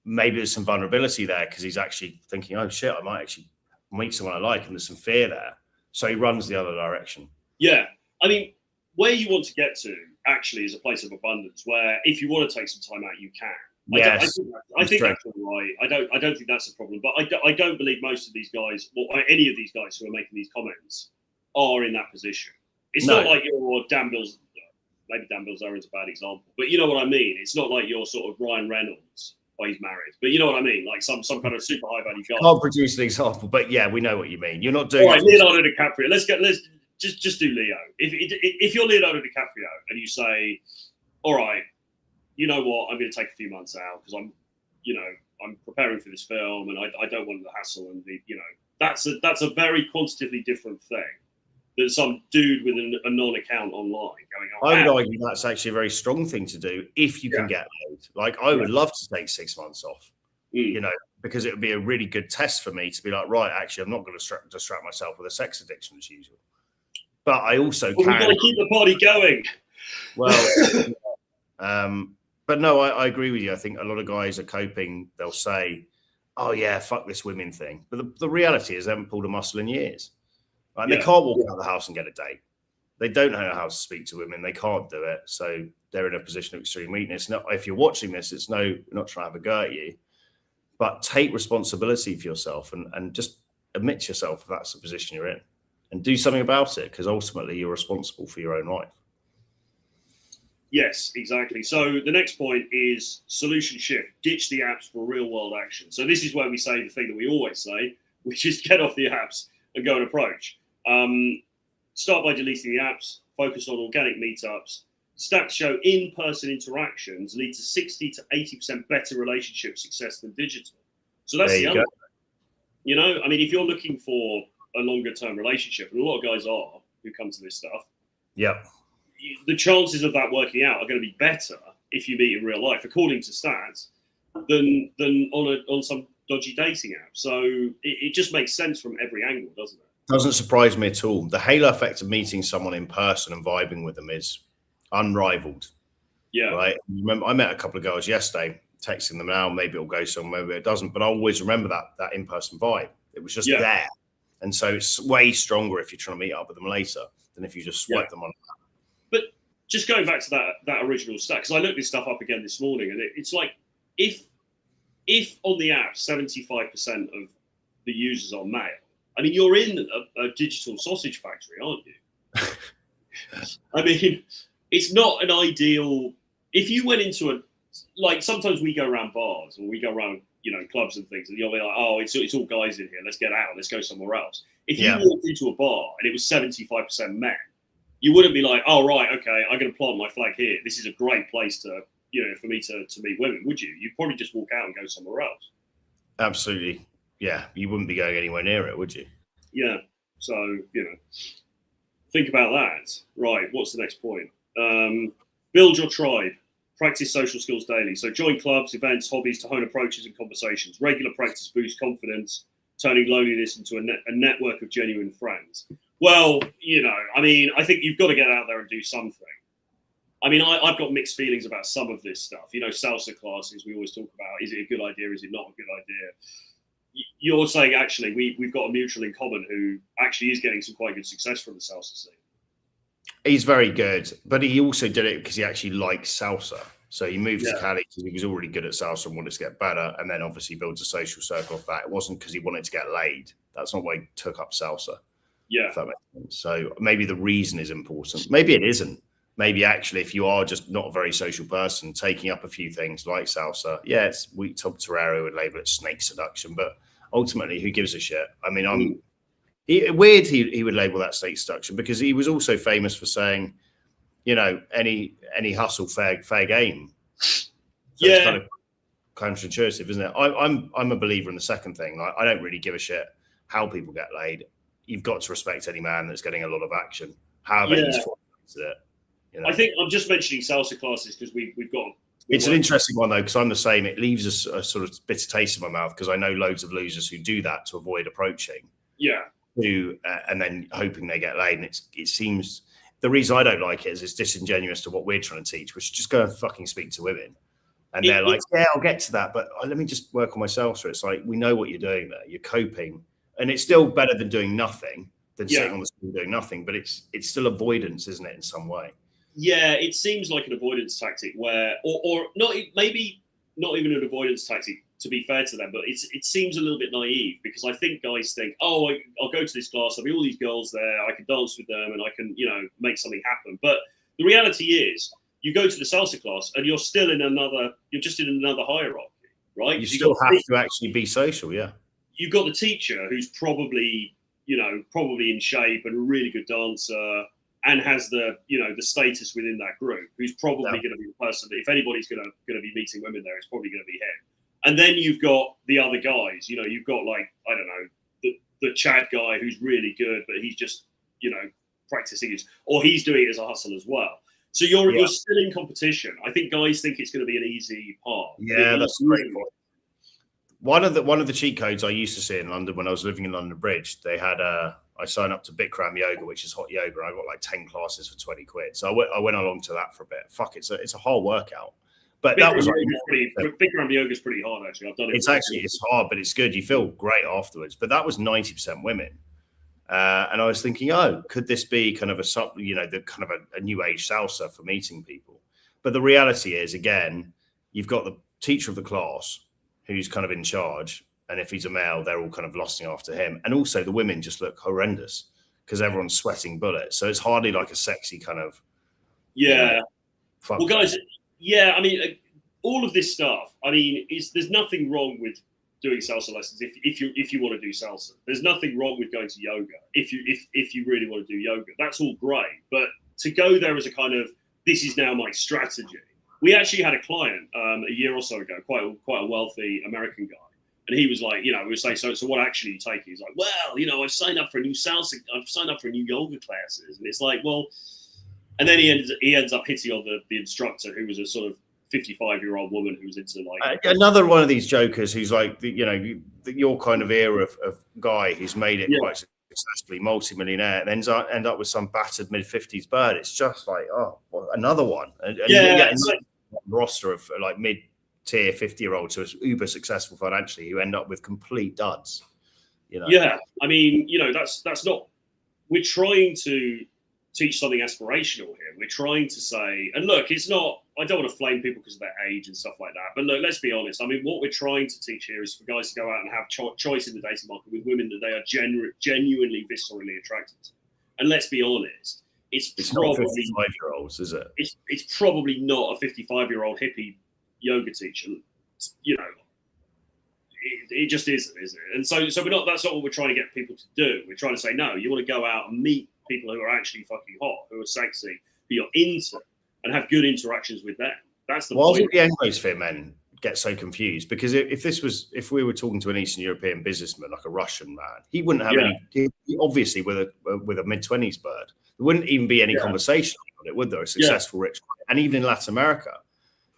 Maybe there's some vulnerability there because he's actually thinking, oh, shit, I might actually meet someone I like. And there's some fear there. So he runs the other direction. Yeah. I mean, where you want to get to actually is a place of abundance where if you want to take some time out, you can. Yes, I think that's all right. I don't think that's a problem. But I don't believe most of these guys, or any of these guys who are making these comments, are in that position. It's not like you're Dan Bills. Maybe Dan Bilzerian is a bad example, but you know what I mean. It's not like you're sort of Ryan Reynolds. Well, he's married, but you know what I mean. Like some kind of super high value guy. Can't produce an example, but yeah, we know what you mean. You're not doing. All right, Leonardo DiCaprio. Let's just do Leo. If you're Leonardo DiCaprio and you say, all right, you know what, I'm going to take a few months out because I'm preparing for this film and I don't want the hassle and that's a very quantitatively different thing than some dude with a non-account online going on. I would argue that's actually a very strong thing to do if you can get laid. Like I would love to take 6 months off, because it would be a really good test for me to be like, right, actually, I'm not going to distract myself with a sex addiction as usual. But I also can. We've got to keep the party going. Well, but no, I agree with you. I think a lot of guys are coping. They'll say, oh, yeah, fuck this women thing. But the reality is they haven't pulled a muscle in years. Right? They can't walk out of the house and get a date. They don't know how to speak to women. They can't do it. So they're in a position of extreme weakness. Now, if you're watching this, we're not trying to have a go at you. But take responsibility for yourself and just admit to yourself if that's the position you're in. And do something about it because ultimately you're responsible for your own life. Yes, exactly. So the next point is solution shift. Ditch the apps for real world action. So this is where we say the thing that we always say, which is get off the apps and go and approach. Start by deleting the apps. Focus on organic meetups. Stats show in-person interactions lead to 60 to 80% better relationship success than digital. So that's the other thing. I mean, if you're looking for a longer term relationship, and a lot of guys are who come to this stuff. Yeah. The chances of that working out are going to be better if you meet in real life, according to stats, than on some dodgy dating app. So it just makes sense from every angle, doesn't it? Doesn't surprise me at all. The halo effect of meeting someone in person and vibing with them is unrivaled. Yeah. Right. Remember, I met a couple of girls yesterday, texting them now. Maybe it'll go somewhere, maybe it doesn't. But I always remember that in-person vibe. It was just there. And so it's way stronger if you're trying to meet up with them later than if you just swipe them on. But just going back to that original stat, because I looked this stuff up again this morning, and it's like if on the app 75% of the users are male, I mean, you're in a digital sausage factory, aren't you? I mean, it's not an ideal. If you went into sometimes we go around bars or we go around, clubs and things, and you'll be like, oh, it's all guys in here. Let's get out. Let's go somewhere else. If you walked into a bar and it was 75% men, you wouldn't be like, oh, right, okay, I'm going to plant my flag here. This is a great place to, for me to meet women, would you? You'd probably just walk out and go somewhere else. Absolutely. Yeah. You wouldn't be going anywhere near it, would you? Yeah. So, think about that. Right. What's the next point? Build your tribe. Practice social skills daily. So join clubs, events, hobbies to hone approaches and conversations. Regular practice boosts confidence, turning loneliness into a network of genuine friends. Well, I mean, I think you've got to get out there and do something. I mean, I've got mixed feelings about some of this stuff. Salsa classes, we always talk about, is it a good idea? Is it not a good idea? You're saying, actually, we've got a mutual in common who actually is getting some quite good success from the salsa scene. He's very good, but he also did it because he actually likes salsa. So he moved to Cali because he was already good at salsa and wanted to get better. And then obviously builds a social circle off that. It wasn't because he wanted to get laid. That's not why he took up salsa. Yeah. If that makes sense. So maybe the reason is important. Maybe it isn't. Maybe actually, if you are just not a very social person, taking up a few things like salsa, it's weak top Terrero would label it snake seduction. But ultimately, who gives a shit? I mean, weird he would label that snake seduction because he was also famous for saying, any hustle, fair game. So it's kind of counterintuitive, isn't it? I'm a believer in the second thing. Like, I don't really give a shit how people get laid. You've got to respect any man that's getting a lot of action. However he's formulated it. I think I'm just mentioning salsa classes because we've got It's an interesting one though, because I'm the same. It leaves a sort of bitter taste in my mouth because I know loads of losers who do that to avoid approaching. Yeah. And then hoping they get laid. And it seems the reason I don't like it is it's disingenuous to what we're trying to teach, which is just go and fucking speak to women. And they're like, yeah, I'll get to that, but let me just work on myself. So it's like, we know what you're doing there. You're coping, and it's still better than doing nothing than sitting on the screen doing nothing. But it's still avoidance, isn't it, in some way? Yeah, it seems like an avoidance tactic where, or not, maybe not even an avoidance tactic, to be fair to them, but it seems a little bit naive because I think guys think, oh, I'll go to this class, there'll be all these girls there, I can dance with them and I can, make something happen. But the reality is, you go to the salsa class and you're just in another hierarchy, right? You still have to actually be social, yeah. You've got the teacher who's probably in shape and a really good dancer and has the status within that group, who's probably going to be the person that if anybody's going to be meeting women there, it's probably going to be him. And then you've got the other guys, you've got like, I don't know, the Chad guy who's really good, but he's just, practicing his, or he's doing it as a hustle as well. So you're still in competition. I think guys think it's going to be an easy path. Yeah, that's a great point. One of the cheat codes I used to see in London when I was living in London Bridge, they had I signed up to Bikram yoga, which is hot yoga, and I got like 10 classes for 20 quid. So I went along to that for a bit. Fuck, it's a hard workout. But that was Bikram yoga is pretty hard, actually. I've done it. It's hard, but it's good. You feel great afterwards. But that was 90% women. And I was thinking, could this be kind of a new age salsa for meeting people? But the reality is, again, you've got the teacher of the class who's kind of in charge. And if he's a male, they're all kind of lusting after him. And also the women just look horrendous because everyone's sweating bullets. So it's hardly like a sexy kind of. Yeah. Well, guys, I mean, all of this stuff, I mean, there's nothing wrong with doing salsa lessons if you want to do salsa. There's nothing wrong with going to yoga if you really want to do yoga. That's all great. But to go there as a kind of, this is now my strategy. We actually had a client a year or so ago, quite a wealthy American guy. And he was like, we were saying, so what actually are you taking? He's like, well, I've signed up for a new salsa, I've signed up for a new yoga classes. And it's like, well, and then he ends up hitting on the instructor who was a sort of 55-year-old woman who was into like another one of these jokers who's like your kind of era of guy who's made it quite successfully, multi-millionaire, and end up with some battered mid-50s bird. It's just like, another one. And roster of like mid-tier 50-year-olds who are uber successful financially who end up with complete duds. Yeah, I mean, that's not. We're trying to teach something aspirational here. We're trying to say, and look, it's not. I don't want to flame people because of their age and stuff like that. But look, let's be honest. I mean, what we're trying to teach here is for guys to go out and have choice in the dating market with women that they are genuinely viscerally attracted to. And let's be honest, it's probably not 55-year-olds, is it? It's probably not a 55-year-old hippie yoga teacher. It just isn't, is it? And so we're not. That's not what we're trying to get people to do. We're trying to say, no, you want to go out and meet people who are actually fucking hot, who are sexy, who you're into, and have good interactions with them. That's the point. Why would the Anglosphere men get so confused? Because if we were talking to an Eastern European businessman, like a Russian man, he wouldn't have any. He obviously, with a mid-20s bird, there wouldn't even be any conversation on it, would there? A successful rich, and even in Latin America,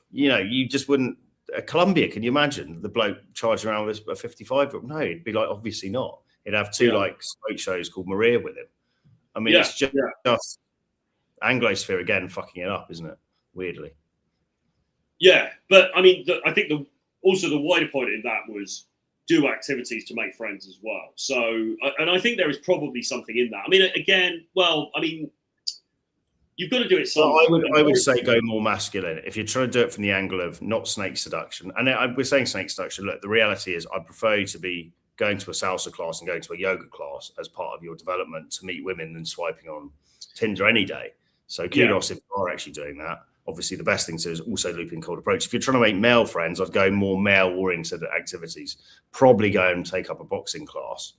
you just wouldn't. Colombia, can you imagine the bloke charging around with a 55? No, it'd be like obviously not. He'd have two like smoke shows called Maria with him. I mean, it's just Anglosphere again fucking it up, isn't it? Weirdly. Yeah, but I mean, I think the wider point in that was do activities to make friends as well. So, and I think there is probably something in that. I mean, again, you've got to do it. I would say go more masculine if you're trying to do it from the angle of not snake seduction. And we're saying snake seduction. Look, the reality is, I prefer you to be going to a salsa class and going to a yoga class as part of your development to meet women than swiping on Tinder any day. So kudos if you are actually doing that. Obviously, the best thing to do is also loop in cold approach. If you're trying to make male friends, I'd go more male-oriented activities. Probably go and take up a boxing class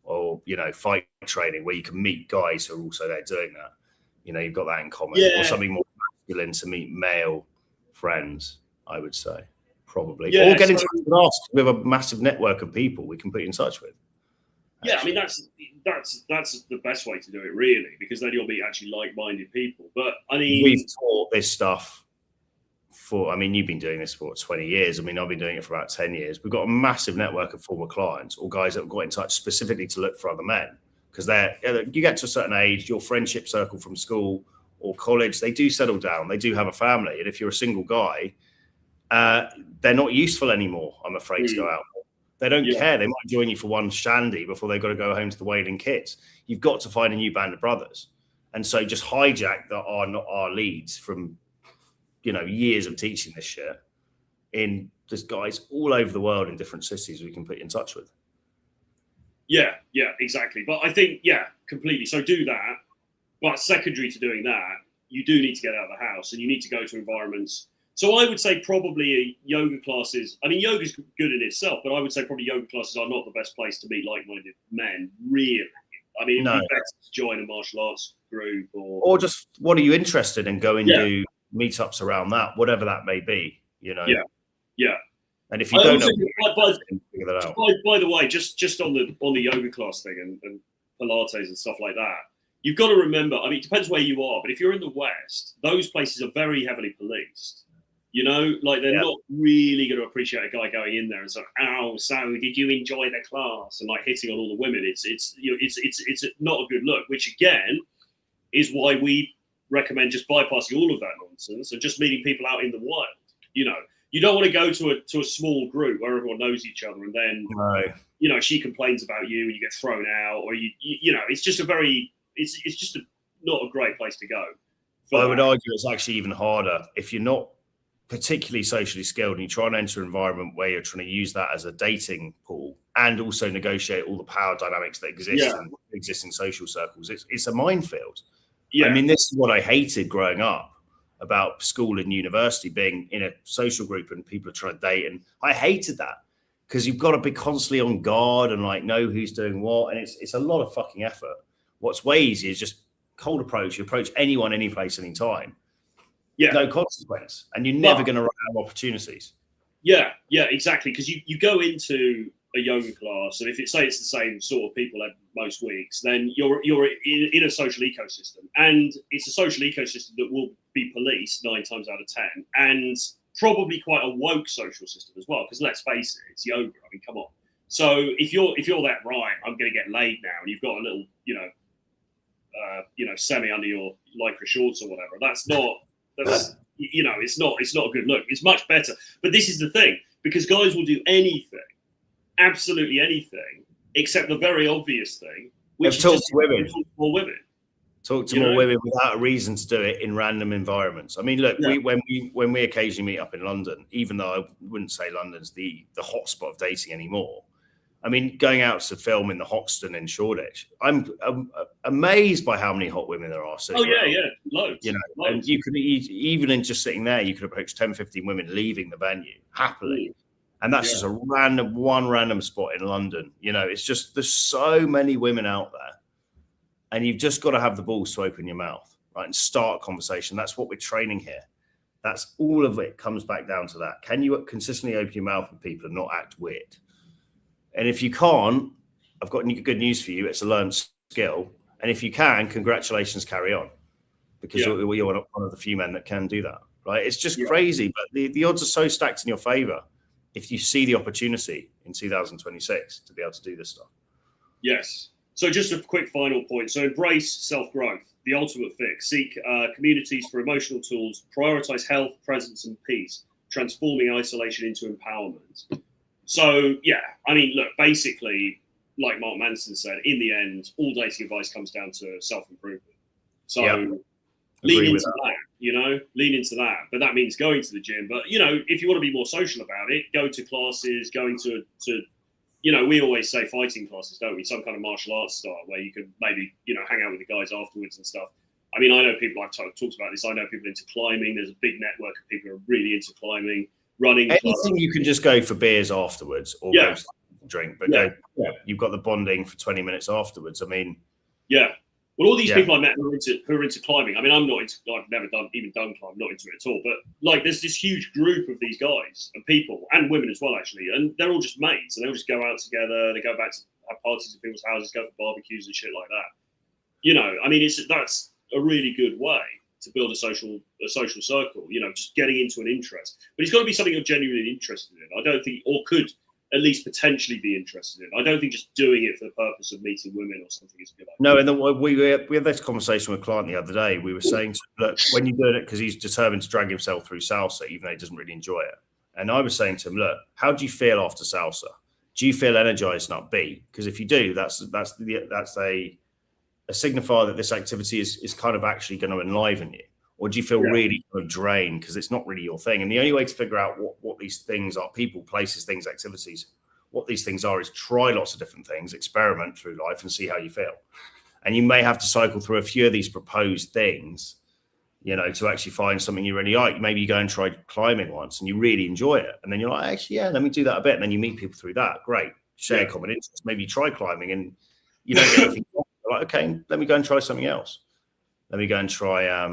or, fight training where you can meet guys who are also there doing that. You've got that in common. Or something more masculine to meet male friends, I would say. Probably. Or get in touch with us. We have a massive network of people we can put you in touch with. Yeah, I mean, that's the best way to do it, really, because then you'll be actually like-minded people. But I mean, we've taught this stuff I mean, you've been doing this for 20 years. I mean, I've been doing it for about 10 years. We've got a massive network of former clients or guys that have got in touch specifically to look for other men. Because you get to a certain age, your friendship circle from school or college, they do settle down. They do have a family. And if you're a single guy, they're not useful anymore, I'm afraid, to go out. They don't care. They might join you for one shandy before they've got to go home to the whaling kit. You've got to find a new band of brothers. And so just hijack that are not our leads from, years of teaching this shit. There's guys all over the world in different cities we can put you in touch with. Yeah, exactly. But I think, completely. So do that. But secondary to doing that, you do need to get out of the house and you need to go to environments. So I would say probably yoga classes. I mean, yoga's good in itself, but I would say probably yoga classes are not the best place to meet like-minded men, really. I mean, it'd be better to join a martial arts group or just what are you interested in? Go and do meetups around that, whatever that may be, Yeah. And if you don't know, figure that out. By the way, just on the yoga class thing and Pilates and stuff like that, you've got to remember. I mean, it depends where you are, but if you're in the West, those places are very heavily policed. They're not really going to appreciate a guy going in there and saying, "Oh, so did you enjoy the class?" and like hitting on all the women. It's not a good look. Which again is why we recommend just bypassing all of that nonsense and just meeting people out in the wild. You don't want to go to a small group where everyone knows each other and then she complains about you and you get thrown out, or it's just not a great place to go. I would argue it's actually even harder if you're not particularly socially skilled and you try and enter an environment where you're trying to use that as a dating pool and also negotiate all the power dynamics that exist in existing social circles. It's a minefield. I mean, this is what I hated growing up about school and university, being in a social group and people are trying to date. And I hated that because you've got to be constantly on guard and know who's doing what. And it's a lot of fucking effort. What's way easier is just cold approach. You approach anyone, any place, anytime. No consequence. And you're never going to run out of opportunities. Yeah, exactly. Because you go into a yoga class, and if it's the same sort of people most weeks, then you're in a social ecosystem, and it's a social ecosystem that will be policed 9 times out of 10, and probably quite a woke social system as well. Because let's face it, it's yoga. I mean, come on. So if you're that right, I'm going to get laid now, and you've got a little semi under your lycra shorts or whatever. It's not a good look. It's much better. But this is the thing, because guys will do anything, absolutely anything, except the very obvious thing, which is just talk to more women. Talk to more women without a reason to do it in random environments. I mean, look, when we occasionally meet up in London, even though I wouldn't say London's the hotspot of dating anymore. I mean, going out to film in the Hoxton in Shoreditch, I'm amazed by how many hot women there are. Loads. Loads. And you could even in just sitting there, you could approach 10, 15 women leaving the venue happily. And that's just a random spot in London. It's just, there's so many women out there. And you've just got to have the balls to open your mouth, right? And start a conversation. That's what we're training here. That's all of it comes back down to that. Can you consistently open your mouth with people and not act weird? And if you can't, I've got good news for you. It's a learned skill. And if you can, congratulations, carry on. Because you're one of the few men that can do that, right? It's just crazy. But the odds are so stacked in your favor if you see the opportunity in 2026 to be able to do this stuff. Yes. So just a quick final point. So embrace self-growth, the ultimate fix. Seek communities for emotional tools. Prioritize health, presence, and peace. Transforming isolation into empowerment. So, I mean, look, basically, like Mark Manson said, in the end, all dating advice comes down to self-improvement. So lean into that, lean into that. But that means going to the gym. But, if you want to be more social about it, go to classes, going to we always say fighting classes, don't we? Some kind of martial arts style where you can maybe, hang out with the guys afterwards and stuff. I mean, I know people, I've talked about this, I know people into climbing. There's a big network of people who are really into climbing. Running anything you can just go for beers afterwards or go to drink, but you've got the bonding for 20 minutes afterwards. I mean, well, all these people I met who are into climbing. I mean, I've never done climb, not into it at all. But there's this huge group of these guys and people and women as well, actually, and they're all just mates, and they'll just go out together. They go back to have parties at people's houses, go for barbecues and shit like that. I mean, that's a really good way to build a social circle. You know, just getting into an interest. But it's got to be something you're genuinely interested in. I don't think, or could at least potentially be interested in. I don't think just doing it for the purpose of meeting women or something is a good idea. No, and we had this conversation with a client the other day. We were saying, look, when you're doing it, because he's determined to drag himself through salsa, even though he doesn't really enjoy it. And I was saying to him, look, how do you feel after salsa? Do you feel energized and upbeat? Because if you do, that's a signifier that this activity is kind of actually going to enliven you. Or do you feel really kind of drained because it's not really your thing? And the only way to figure out what these things are, people, places, things, activities, what these things are, is try lots of different things, experiment through life and see how you feel. And you may have to cycle through a few of these proposed things, you know, to actually find something you really like. Maybe you go and try climbing once and you really enjoy it. And then you're like, actually, yeah, let me do that a bit. And then you meet people through that. Great. Share common interests. Maybe you try climbing and you don't get anything. Like, okay, let me go and try something else. Let me go and try, I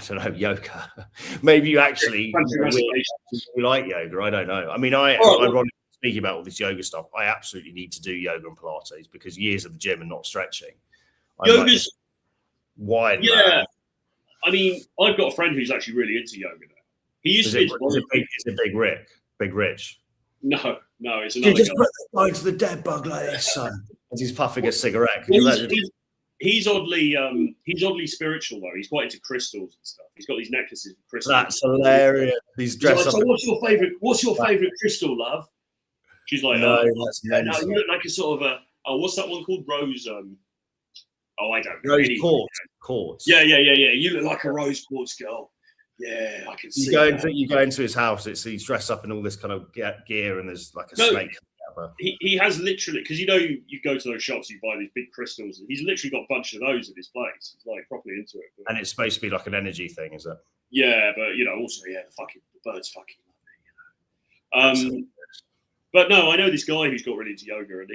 don't know, yoga. Maybe you actually you like yoga. I don't know. I mean, ironically speaking about all this yoga stuff, I absolutely need to do yoga and Pilates because years of the gym and not stretching. Yoga's wired. Yeah. Man. I mean, I've got a friend who's actually really into yoga now. He used to be. Is it Big Rich? No, it's another you just guy. put the guy to the dead bug like this, son. As he's puffing a cigarette. He's oddly spiritual though. He's quite into crystals and stuff. He's got these necklaces with crystals. That's hilarious. He's dressed up. So what's your favorite crystal, love? She's like, no, you look like a sort of what's that one called? Rose. I don't know. Rose quartz. Yeah. You look like a rose quartz girl. Yeah, I can see. You go into his house. He's dressed up in all this kind of gear, and there's like a snake. He has literally, because you know you go to those shops, you buy these big crystals. He's literally got a bunch of those at his place. He's like properly into it. And it's supposed to be like an energy thing, is it? Yeah, but you know, also the birds fucking love it. You know. But no, I know this guy who's got really into yoga, and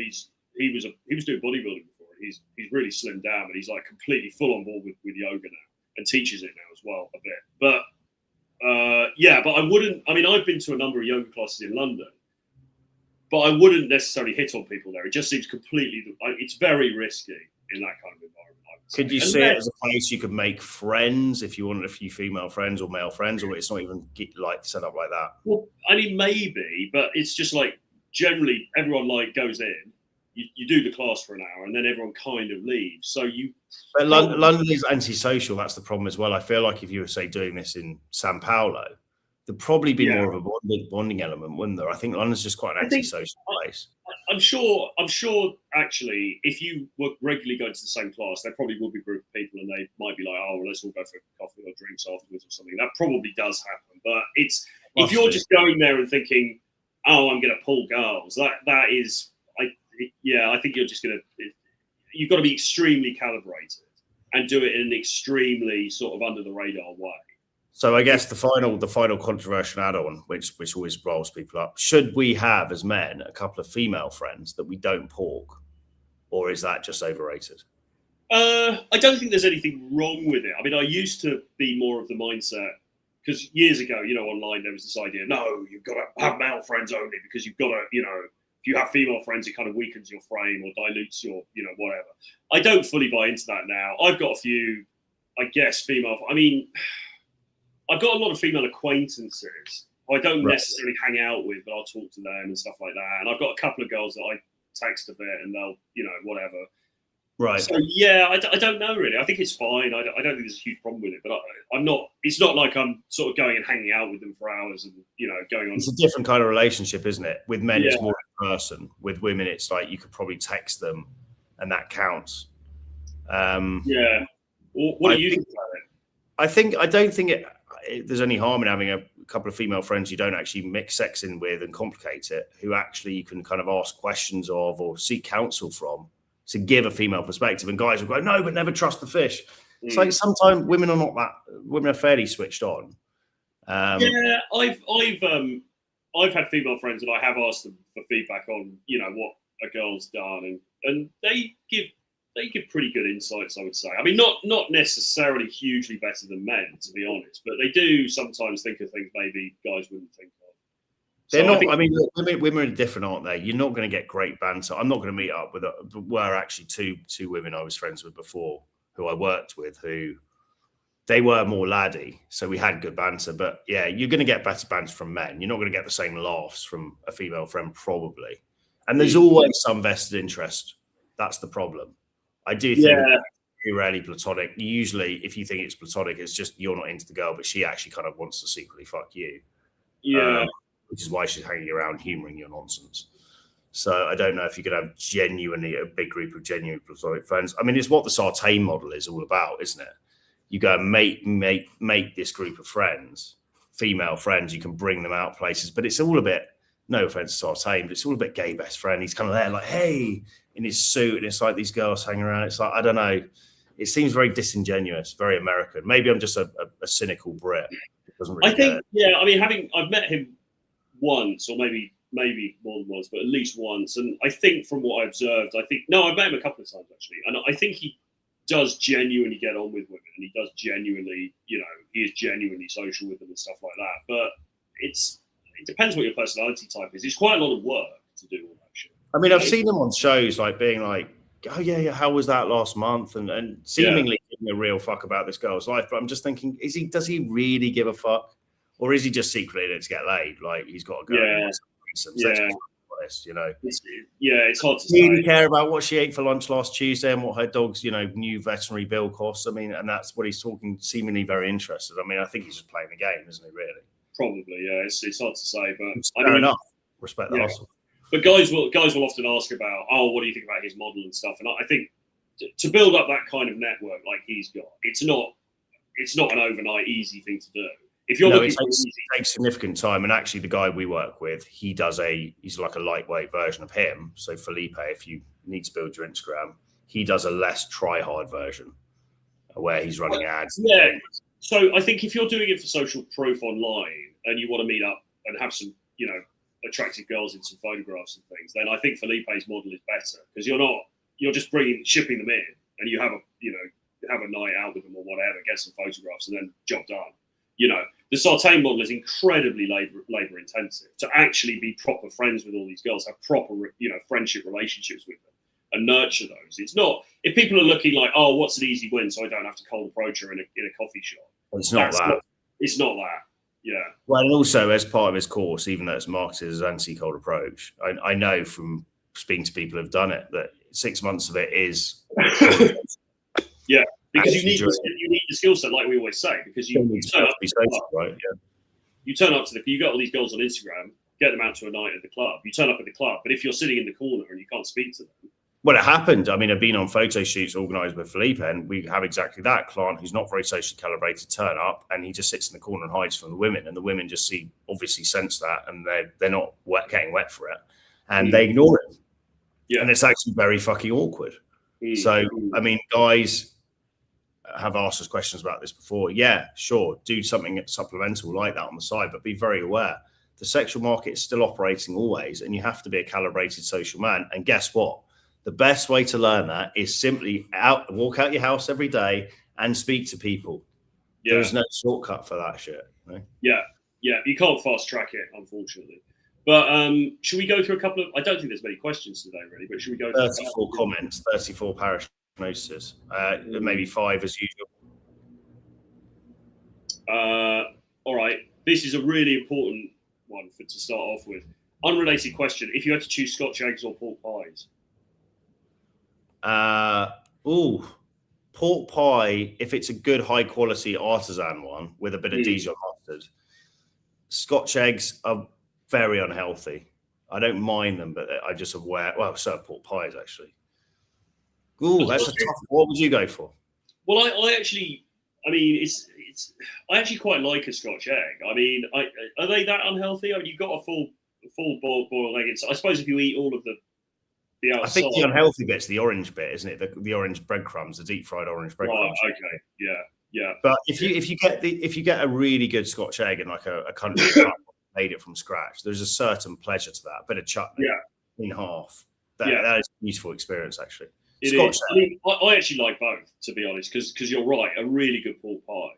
he was doing bodybuilding before. And he's really slimmed down, and he's like completely full on board with yoga now, and teaches it now as well a bit. But but I wouldn't. I mean, I've been to a number of yoga classes in London. But I wouldn't necessarily hit on people there. It just seems it's very risky in that kind of environment. Could you see it as a place you could make friends if you wanted a few female friends or male friends, or it's not even like set up like that? Well, I mean, maybe, but it's just like generally everyone like goes in, you do the class for an hour, and then everyone kind of leaves. So But London is antisocial. That's the problem as well. I feel like if you were, say, doing this in Sao Paulo, there'd probably be more of a bonding element, wouldn't there? I think London's just quite an antisocial place. I'm sure. Actually, if you were regularly going to the same class, there probably would be a group of people, and they might be like, "Oh, well, let's all go for coffee or drinks afterwards or something." That probably does happen. But if you're just going there and thinking, "Oh, I'm going to pull girls," that is, I think you're just going to. You've got to be extremely calibrated and do it in an extremely sort of under the radar way. So I guess the final controversial add-on, which always rolls people up, should we have as men a couple of female friends that we don't pork, or is that just overrated? I don't think there's anything wrong with it. I mean, I used to be more of the mindset because years ago, you know, online there was this idea: no, you've got to have male friends only because you've got to, you know, if you have female friends, it kind of weakens your frame or dilutes your, you know, whatever. I don't fully buy into that now. I've got a few, I guess, female. I mean. I've got a lot of female acquaintances who I don't necessarily hang out with, but I'll talk to them and stuff like that. And I've got a couple of girls that I text a bit and they'll, you know, whatever. Right. So, yeah, I don't know really. I think it's fine. I don't think there's a huge problem with it, but I'm not, it's not like I'm sort of going and hanging out with them for hours and, you know, going on. It's a different kind of relationship, isn't it? With men, it's more in person. With women, it's like you could probably text them and that counts. Yeah. Well, what do you think about it? I don't think there's any harm in having a couple of female friends you don't actually mix sex in with and complicate it, who actually you can kind of ask questions of or seek counsel from to give a female perspective. And guys will go, no, but never trust the fish. It's like sometimes women are not that. Women are fairly switched on. Yeah, I've had female friends and I have asked them for feedback on, you know, what a girl's done, and they give pretty good insights, I would say. I mean, not necessarily hugely better than men, to be honest, but they do sometimes think of things maybe guys wouldn't think of. They're not. I mean, women are different, aren't they? You're not going to get great banter. I'm not going to meet up with. Were actually two women I was friends with before, who I worked with, who they were more laddie, so we had good banter. But yeah, you're going to get better banter from men. You're not going to get the same laughs from a female friend, probably. And there's always some vested interest. That's the problem. I do think it's rarely platonic. Usually, if you think it's platonic, it's just you're not into the girl, but she actually kind of wants to secretly fuck you. Yeah. Which is why she's hanging around humoring your nonsense. So I don't know if you could have genuinely a big group of genuine platonic friends. I mean, it's what the Sartain model is all about, isn't it? You go and make this group of friends, female friends. You can bring them out places, but it's all a bit. No offense to Sartain, but it's all a bit gay best friend. He's kind of there, like, hey, in his suit, and it's like these girls hanging around. It's like, I don't know. It seems very disingenuous, very American. Maybe I'm just a cynical Brit. It doesn't really. I think, yeah. I mean, I've met him once, or maybe more than once, but at least once. And I think from what I observed, I've met him a couple of times actually, and I think he does genuinely get on with women, and he does genuinely, he is genuinely social with them and stuff like that. But it depends what your personality type is. It's quite a lot of work to do all that shit. I mean, I've seen him on shows like being like, oh yeah, how was that last month? And seemingly giving a real fuck about this girl's life. But I'm just thinking, does he really give a fuck? Or is he just secretly in it to get laid? Like he's got to go. It's hard to say. Really care about what she ate for lunch last Tuesday and what her dog's, new veterinary bill costs. I mean, and that's what he's talking, seemingly very interested. I mean, I think he's just playing the game, isn't he, really? Probably, yeah. It's hard to say, but fair enough. Respect the hustle. But guys will often ask about, what do you think about his model and stuff? And I think to build up that kind of network like he's got, it's not an overnight easy thing to do. If you're looking, it takes significant time. And actually, the guy we work with, he's like a lightweight version of him. So Felipe, if you need to build your Instagram, he does a less try hard version where he's running ads. Yeah. So I think if you're doing it for social proof online and you want to meet up and have some, attractive girls in some photographs and things, then I think Felipe's model is better because you're just shipping them in, and you have a night out with them or whatever, get some photographs, and then job done. The Sartain model is incredibly labor intensive. To actually be proper friends with all these girls, have proper friendship relationships with them, and nurture those. It's not, if people are looking like, oh, what's an easy win, so I don't have to cold approach her in a coffee shop. It's not that. It's not that. Yeah. Well, and also as part of his course, even though it's marketed as anti-cold approach, I know from speaking to people who've done it that 6 months of it is. Yeah, because you need the skill set, like we always say, because you turn up to be social, right? Yeah. You turn up you got all these girls on Instagram, get them out to a night at the club. You turn up at the club, but if you're sitting in the corner and you can't speak to them. Well, it happened. I mean, I've been on photo shoots organised with Felipe, and we have exactly that. Client who's not very socially calibrated turn up, and he just sits in the corner and hides from the women, and the women just obviously sense that, and they're not getting wet for it, and they ignore it. Yeah, and it's actually very fucking awkward. So, I mean, guys have asked us questions about this before. Yeah, sure, do something supplemental like that on the side, but be very aware the sexual market is still operating always, and you have to be a calibrated social man. And guess what? The best way to learn that is simply walk out your house every day and speak to people. Yeah. There's no shortcut for that shit. You know? Yeah. You can't fast track it, unfortunately. But should we go through a couple of? I don't think there's many questions today, really. But should we go? 34 comments, 34 parish notices, maybe 5 as usual. All right. This is a really important one to start off with. Unrelated question: if you had to choose Scotch eggs or pork pies? Pork pie, if it's a good high quality artisan one with a bit of Dijon mustard. Scotch eggs are very unhealthy. I don't mind them, but I just aware. Well, so pork pies actually. Ooh, that's a tough. What would you go for? Well, I actually quite like a Scotch egg. I mean, are they that unhealthy? I mean, you've got a full boiled egg. I suppose if you eat all of the outside. I think the unhealthy bit's the orange bit, isn't it? The orange breadcrumbs, the deep fried orange breadcrumbs. Right, okay, yeah. But if you get a really good Scotch egg in like a country club made it from scratch, there's a certain pleasure to that. A bit of chutney in half. That is a beautiful experience, actually. It is. I mean, I actually like both, to be honest, because you're right. A really good pork pie,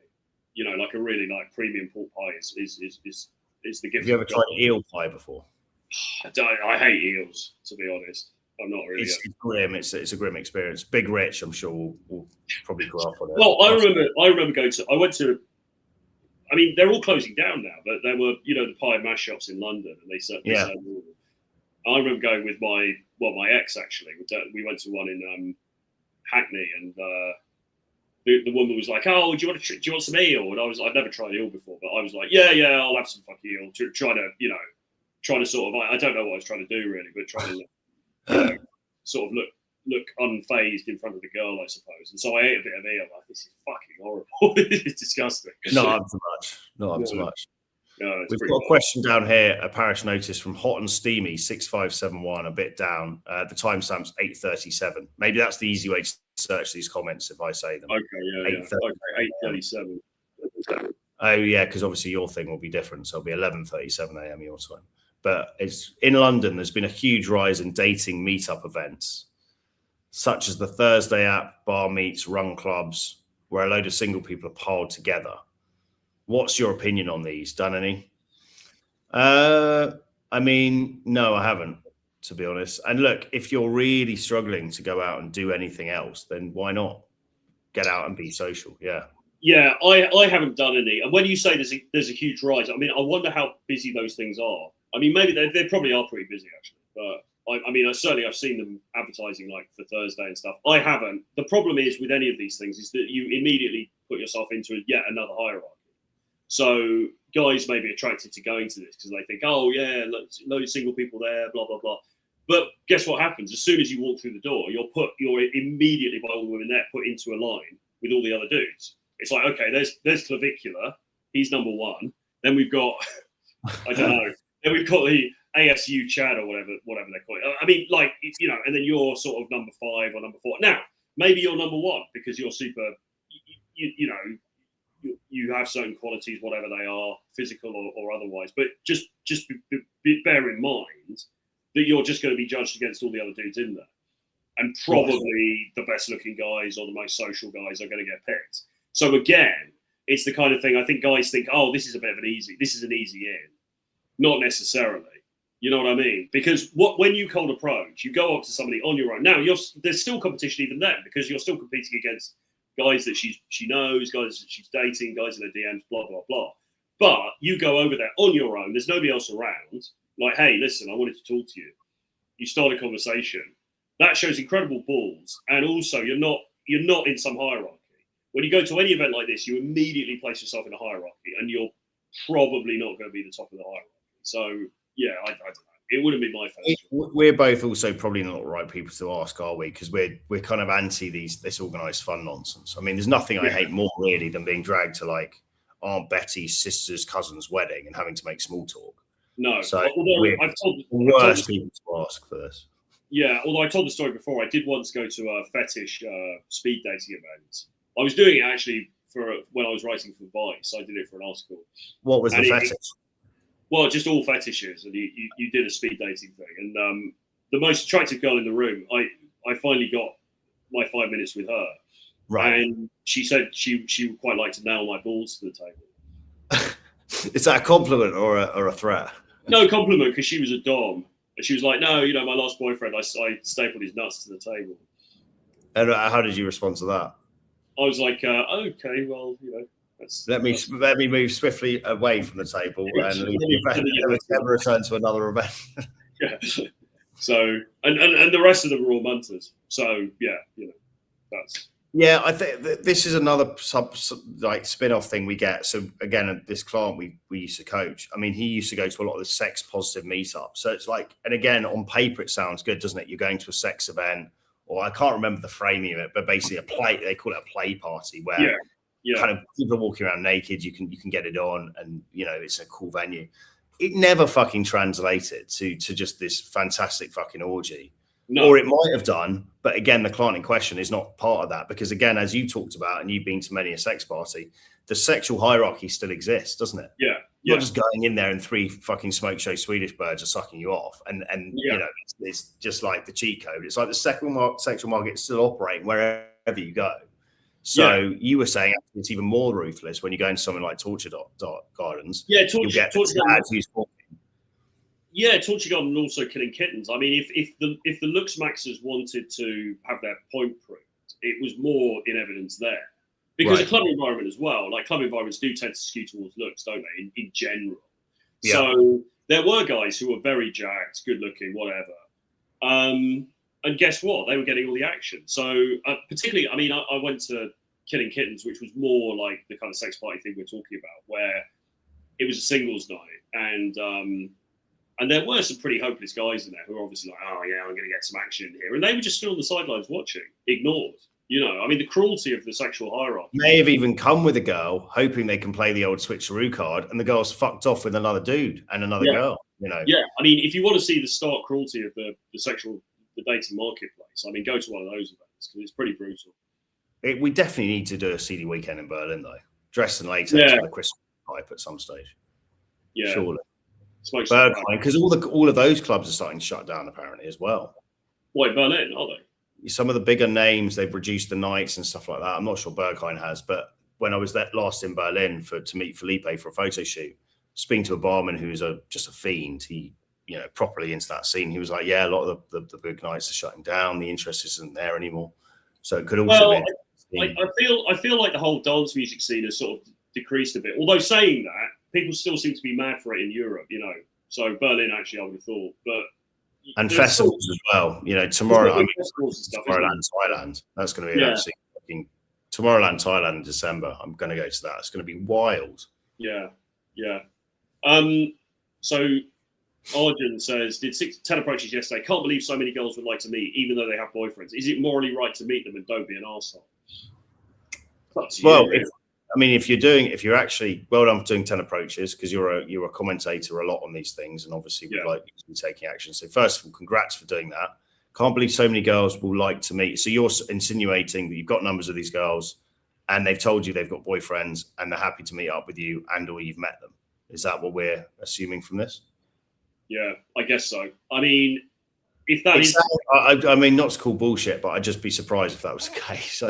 like a really premium pork pie is the gift. Have you ever tried eel pie before? I hate eels, to be honest. I'm not really. It's grim. It's a grim experience. Big Rich, I'm sure, will probably grow up on it. Well, I remember going to. I went to. I mean, they're all closing down now, but there were, the pie and mash shops in London, and they said. I remember going with my ex actually. We went to one in Hackney, and the woman was like, "Oh, do you want some eel?" And I'd never tried eel before, but I was like, "Yeah, I'll have some fucking eel." Trying to sort of, I don't know what I was trying to do really, but trying to, sort of look unfazed in front of the girl, I suppose. And so I ate a bit of eel. Like, this is fucking horrible. It's disgusting. Not up to much. Not up to much. No, we've got a question down here, a parish notice from Hot and Steamy 6571, a bit down. The timestamp's 8:37. Maybe that's the easy way to search these comments if I say them. Okay, yeah. Okay, 8:37. Oh yeah, because obviously your thing will be different, so it'll be 11:37 a.m. your time. But it's in London. There's been a huge rise in dating meetup events, such as the Thursday app, bar meets, run clubs, where a load of single people are piled together. What's your opinion on these? Done any? I mean, no, I haven't, to be honest. And look, if you're really struggling to go out and do anything else, then why not get out and be social? Yeah. Yeah, I haven't done any. And when you say there's a huge rise, I mean, I wonder how busy those things are. I mean, maybe they probably are pretty busy actually. But I mean, I've seen them advertising like for Thursday and stuff. I haven't. The problem is with any of these things is that you immediately put yourself into yet another hierarchy. So guys may be attracted to going to this because they think, oh yeah, loads of single people there, blah blah blah. But guess what happens? As soon as you walk through the door, you're immediately by all the women there put into a line with all the other dudes. It's like, okay, there's Clavicular, he's number one. Then we've got, I don't know. Then we've got the ASU Chad or whatever they call it. I mean, like, and then you're sort of number 5 or number 4. Now, maybe you're number 1 because you're super, you have certain qualities, whatever they are, physical or otherwise. But just bear in mind that you're just going to be judged against all the other dudes in there. And probably the best looking guys or the most social guys are going to get picked. So again, it's the kind of thing I think guys think, oh, this is an easy in. Not necessarily. You know what I mean? Because when you cold approach, you go up to somebody on your own. Now, there's still competition even then because you're still competing against guys that she knows, guys that she's dating, guys in her DMs, blah, blah, blah. But you go over there on your own. There's nobody else around. Like, hey, listen, I wanted to talk to you. You start a conversation. That shows incredible balls. And also, you're not in some hierarchy. When you go to any event like this, you immediately place yourself in a hierarchy, and you're probably not going to be the top of the hierarchy. So, yeah, I don't know. It wouldn't be my first. We're both also probably not the right people to ask, are we? Because we're kind of anti this organised fun nonsense. I mean, there's nothing I hate more really than being dragged to like Aunt Betty's sister's cousin's wedding and having to make small talk. No, so I've told people to ask for this. Yeah, although I told the story before, I did once go to a fetish speed dating event. I was doing it actually when I was writing for Vice. I did it for an article. What was the fetish? Well, just all fetishes, and you did a speed dating thing. And the most attractive girl in the room, I finally got my 5 minutes with her. Right. And she said she would quite like to nail my balls to the table. Is that a compliment or a threat? No compliment, because she was a dom. And she was like, no, my last boyfriend, I stapled his nuts to the table. And how did you respond to that? I was like, okay, well, let me move swiftly away from the table and never return to another event. Yeah. So, and the rest of them were all munters. So, yeah, that's. Yeah, I think this is another spin-off thing we get. So again, this client we used to coach, I mean, he used to go to a lot of the sex positive meetups. So it's like, and again, on paper, it sounds good, doesn't it? You're going to a sex event, or I can't remember the framing of it, but basically they call it a play party where kind of people are walking around naked. You can get it on, and it's a cool venue. It never fucking translated to just this fantastic fucking orgy. No. Or it might have done, but again, the client in question is not part of that because, again, as you talked about, and you've been to many a sex party, the sexual hierarchy still exists, doesn't it? Yeah. You're not just going in there and 3 fucking smoke show Swedish birds are sucking you off, and it's just like the cheat code. It's like the sexual market is still operating wherever you go. So you were saying it's even more ruthless when you go into something like Torture Gardens. Yeah, Torture Gardens. Yeah, torturing on and also killing kittens. I mean, if the looks maxers wanted to have their point proved, it was more in evidence there. Because Right. a club environment as well, like club environments do tend to skew towards looks, don't they, in general? Yeah. So there were guys who were very jacked, good looking, whatever. And guess what? They were getting all the action. So particularly, I mean, I went to Killing Kittens, which was more like the kind of sex party thing we're talking about, where it was a singles night, and there were some pretty hopeless guys in there who were obviously like, oh yeah, I'm going to get some action in here, and they were just still on the sidelines watching, ignored. You know, I mean, the cruelty of the sexual hierarchy. May have even come with a girl, hoping they can play the old switcheroo card, and the girl's fucked off with another dude and another girl. You know. Yeah, I mean, if you want to see the stark cruelty of the dating marketplace, I mean, go to one of those events because it's pretty brutal. We definitely need to do a seedy weekend in Berlin, though. Dressed in latex with a Christmas pipe at some stage. Yeah, surely. Berghain, because all of those clubs are starting to shut down apparently as well. Why Berlin? Are they? Some of the bigger names, they've reduced the nights and stuff like that. I'm not sure Berghain has, but when I was last in Berlin to meet Felipe for a photo shoot, speaking to a barman who's just a fiend, he properly into that scene. He was like, yeah, a lot of the big nights are shutting down. The interest isn't there anymore. So it could also be. I feel like the whole dance music scene has sort of decreased a bit. Although saying that, people still seem to be mad for it in Europe, So Berlin, actually, I would have thought, but. And festivals as well. Tomorrow, Tomorrowland, Thailand. That's going to be absolutely fucking Tomorrowland, Thailand in December. I'm going to go to that. It's going to be wild. Yeah. So Arjun says, did 10 approaches yesterday. Can't believe so many girls would like to meet, even though they have boyfriends. Is it morally right to meet them and don't be an arsehole? Well, if you're actually well done for doing 10 approaches, because you're a commentator a lot on these things, and obviously would like to be taking action. So first of all, congrats for doing that. Can't believe so many girls will like to meet. So you're insinuating that you've got numbers of these girls and they've told you they've got boyfriends and they're happy to meet up with you and or you've met them. Is that what we're assuming from this? Yeah, I guess so. I mean, if that is... I mean, not to call bullshit, but I'd just be surprised if that was the case.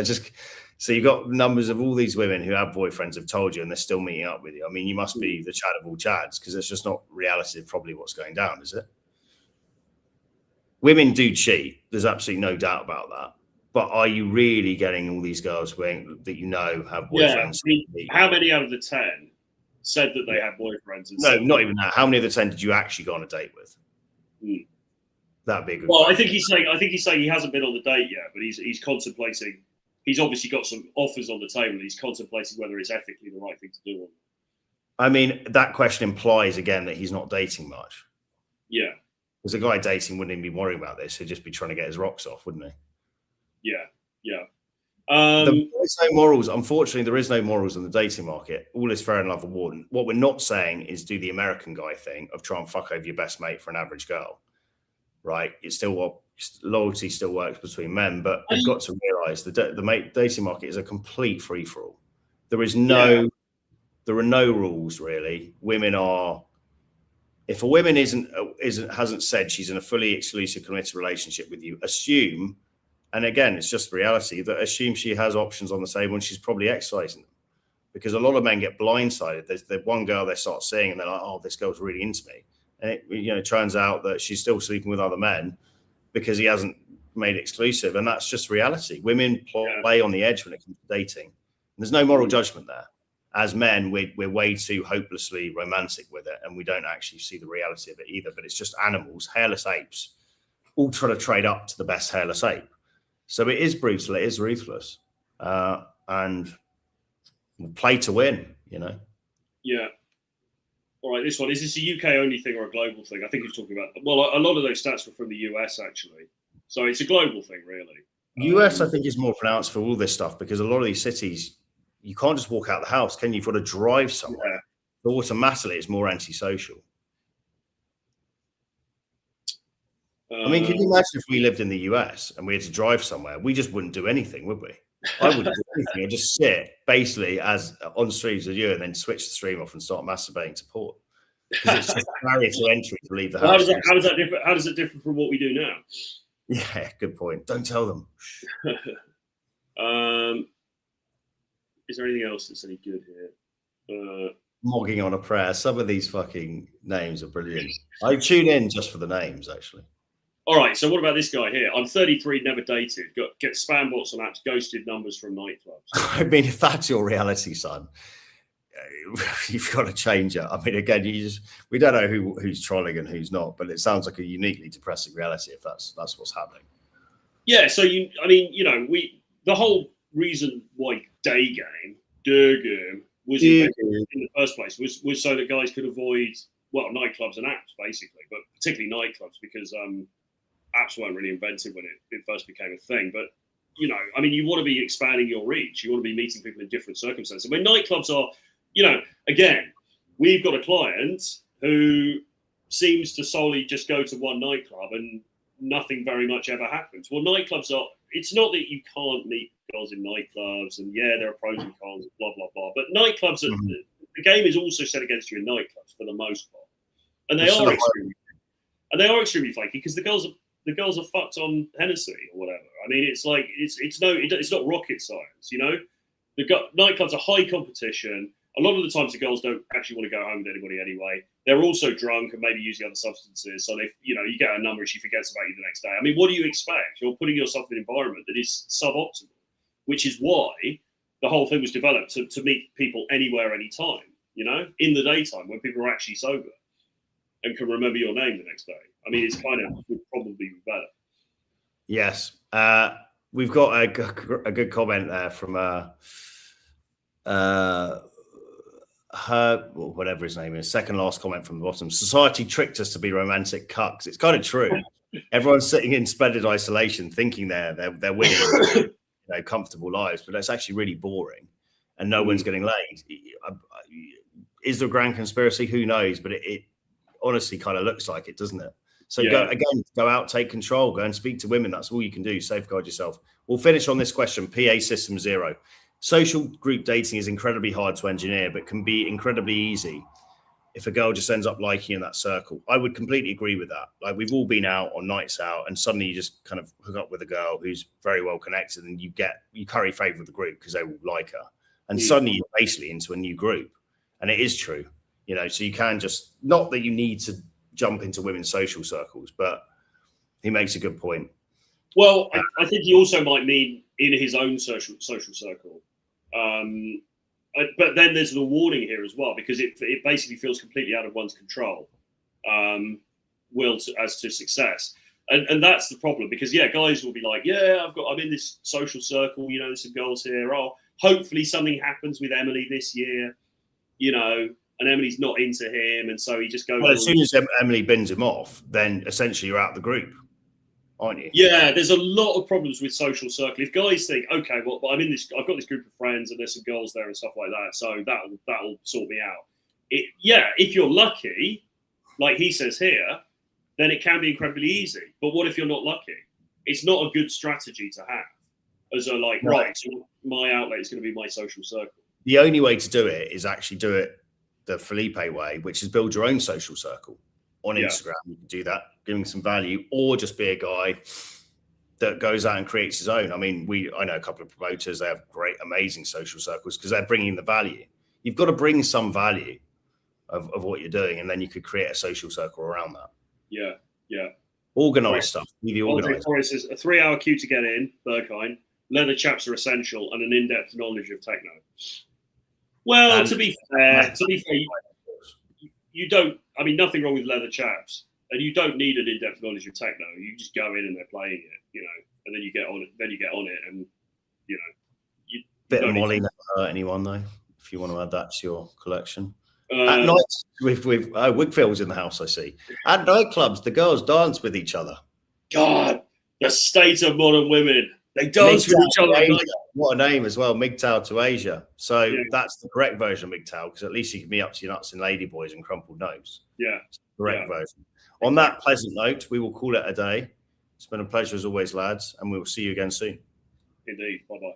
So you've got numbers of all these women who have boyfriends have told you and they're still meeting up with you. I mean, you must be the Chad of all Chads, because it's just not reality of probably what's going down, is it? Women do cheat. There's absolutely no doubt about that. But are you really getting all these girls that have boyfriends? Yeah, how many out of the 10 said that they had boyfriends? No, not even that. How many of the 10 did you actually go on a date with? That'd be a good question. I think he's saying he hasn't been on the date yet, but he's contemplating. He's obviously got some offers on the table, and he's contemplating whether it's ethically the right thing to do or not. I mean, that question implies again that he's not dating much. Yeah. Because a guy dating wouldn't even be worrying about this. He'd just be trying to get his rocks off, wouldn't he? Yeah. There's no morals. Unfortunately, there is no morals in the dating market. All is fair in love and war. What we're not saying is do the American guy thing of try and fuck over your best mate for an average girl, right? It's still loyalty still works between men, but we've got to realise the dating market is a complete free for all. There are no rules really. Women are. If a woman hasn't said she's in a fully exclusive committed relationship with you, assume. And again, it's just reality that assume she has options on the table and she's probably exercising them. Because a lot of men get blindsided. There's one girl they start seeing and they're like, oh, this girl's really into me. And it turns out that she's still sleeping with other men because he hasn't made it exclusive. And that's just reality. Women play on the edge when it comes to dating. And there's no moral judgment there. As men, we're way too hopelessly romantic with it. And we don't actually see the reality of it either. But it's just animals, hairless apes, all trying to trade up to the best hairless ape. So it is brutal, it is ruthless, and play to win, Yeah. All right, this one, is this a UK only thing or a global thing? I think he was talking about, well, a lot of those stats were from the US, actually. So it's a global thing, really. US, I think, is more pronounced for all this stuff because a lot of these cities, you can't just walk out the house, can you? You've got to drive somewhere. Yeah. So automatically, it's more antisocial. I mean, can you imagine if we lived in the US and we had to drive somewhere? We just wouldn't do anything, would we? I wouldn't do anything. I'd just sit basically as on streams with you and then switch the stream off and start masturbating to port. Because it's just a barrier to entry to leave the house. How does that differ? How does it differ from what we do now? Yeah, good point. Don't tell them. Is there anything else that's any good here? Mogging on a prayer. Some of these fucking names are brilliant. I tune in just for the names, actually. All right, so what about this guy here? I'm 33, never dated, get spam bots on apps, ghosted numbers from nightclubs. I mean, if that's your reality, son, you've got to change it. I mean, again, we don't know who's trolling and who's not, but it sounds like a uniquely depressing reality if that's what's happening. Yeah, so the whole reason why day game, Durgum, was invented in the first place was so that guys could avoid, well, nightclubs and apps, basically, but particularly nightclubs, because apps weren't really invented when it first became a thing. But, you want to be expanding your reach. You want to be meeting people in different circumstances. When nightclubs are, again, we've got a client who seems to solely just go to one nightclub and nothing very much ever happens. Well, nightclubs are, it's not that you can't meet girls in nightclubs, and yeah, there are pros and cons, blah, blah, blah. But nightclubs, the game is also set against you in nightclubs for the most part. And they are extremely flaky because the girls are fucked on Hennessy or whatever. I mean, it's like it's not rocket science, The nightclubs are high competition. A lot of the times, the girls don't actually want to go home with anybody anyway. They're also drunk and maybe using other substances. So you get a number and she forgets about you the next day. I mean, what do you expect? You're putting yourself in an environment that is suboptimal, which is why the whole thing was developed to meet people anywhere, anytime. In the daytime when people are actually sober and can remember your name the next day. I mean, it's kind of would probably be better. Yes. We've got a good comment there from her, well, whatever his name is, second last comment from the bottom. Society tricked us to be romantic cucks. It's kind of true. Everyone's sitting in splendid isolation thinking they're winning comfortable lives, but that's actually really boring and no one's getting laid. Is there a grand conspiracy? Who knows? But it honestly kind of looks like it, doesn't it? So go out, take control, go and speak to women. That's all you can do. Safeguard yourself. We'll finish on this question. PA System 0. Social group dating is incredibly hard to engineer, but can be incredibly easy if a girl just ends up liking in that circle. I would completely agree with that. Like, we've all been out on nights out and suddenly you just kind of hook up with a girl who's very well connected and you curry favor with the group because they will like her. And suddenly you're basically into a new group. And it is true, so you can just, not that you need to jump into women's social circles, but he makes a good point. Well, I think he also might mean in his own social circle. But then there's the warning here as well, because it basically feels completely out of one's control, as to success. And that's the problem, because guys will be like, I'm in this social circle, there's some girls here. Oh, hopefully something happens with Emily this year, and Emily's not into him, and so he just goes. Well, as soon as Emily bins him off, then essentially you're out of the group, aren't you? Yeah, there's a lot of problems with social circle. If guys think, okay, well, I've got this group of friends, and there's some girls there and stuff like that, so that'll sort me out. If you're lucky, like he says here, then it can be incredibly easy. But what if you're not lucky? It's not a good strategy to have. As right, so my outlet is going to be my social circle. The only way to do it is actually do it the Felipe way, which is build your own social circle on Instagram. You can do that, giving some value, or just be a guy that goes out and creates his own. I mean, I know a couple of promoters, they have great, amazing social circles because they're bringing the value. You've got to bring some value of what you're doing, and then you could create a social circle around that. Yeah. Organized stuff. Be the organizer. Forrest says a 3-hour queue to get in, Berghain. Leather chaps are essential, and an in-depth knowledge of techno. Well, to be fair, you don't. I mean, nothing wrong with leather chaps, and you don't need an in-depth knowledge of techno. You just go in and they're playing it, and then you get on it, and you bit of Molly never hurt anyone though. If you want to add that to your collection. At night, with Wickfield's in the house, I see. At nightclubs, the girls dance with each other. God, the state of modern women. They dance with each other. What a name as well, MGTOW to Asia. So that's the correct version of MGTOW, because at least you can be up to your nuts in ladyboys and crumpled nose. Yeah. Correct version. On that pleasant note, we will call it a day. It's been a pleasure as always, lads, and we will see you again soon. Indeed. Bye-bye.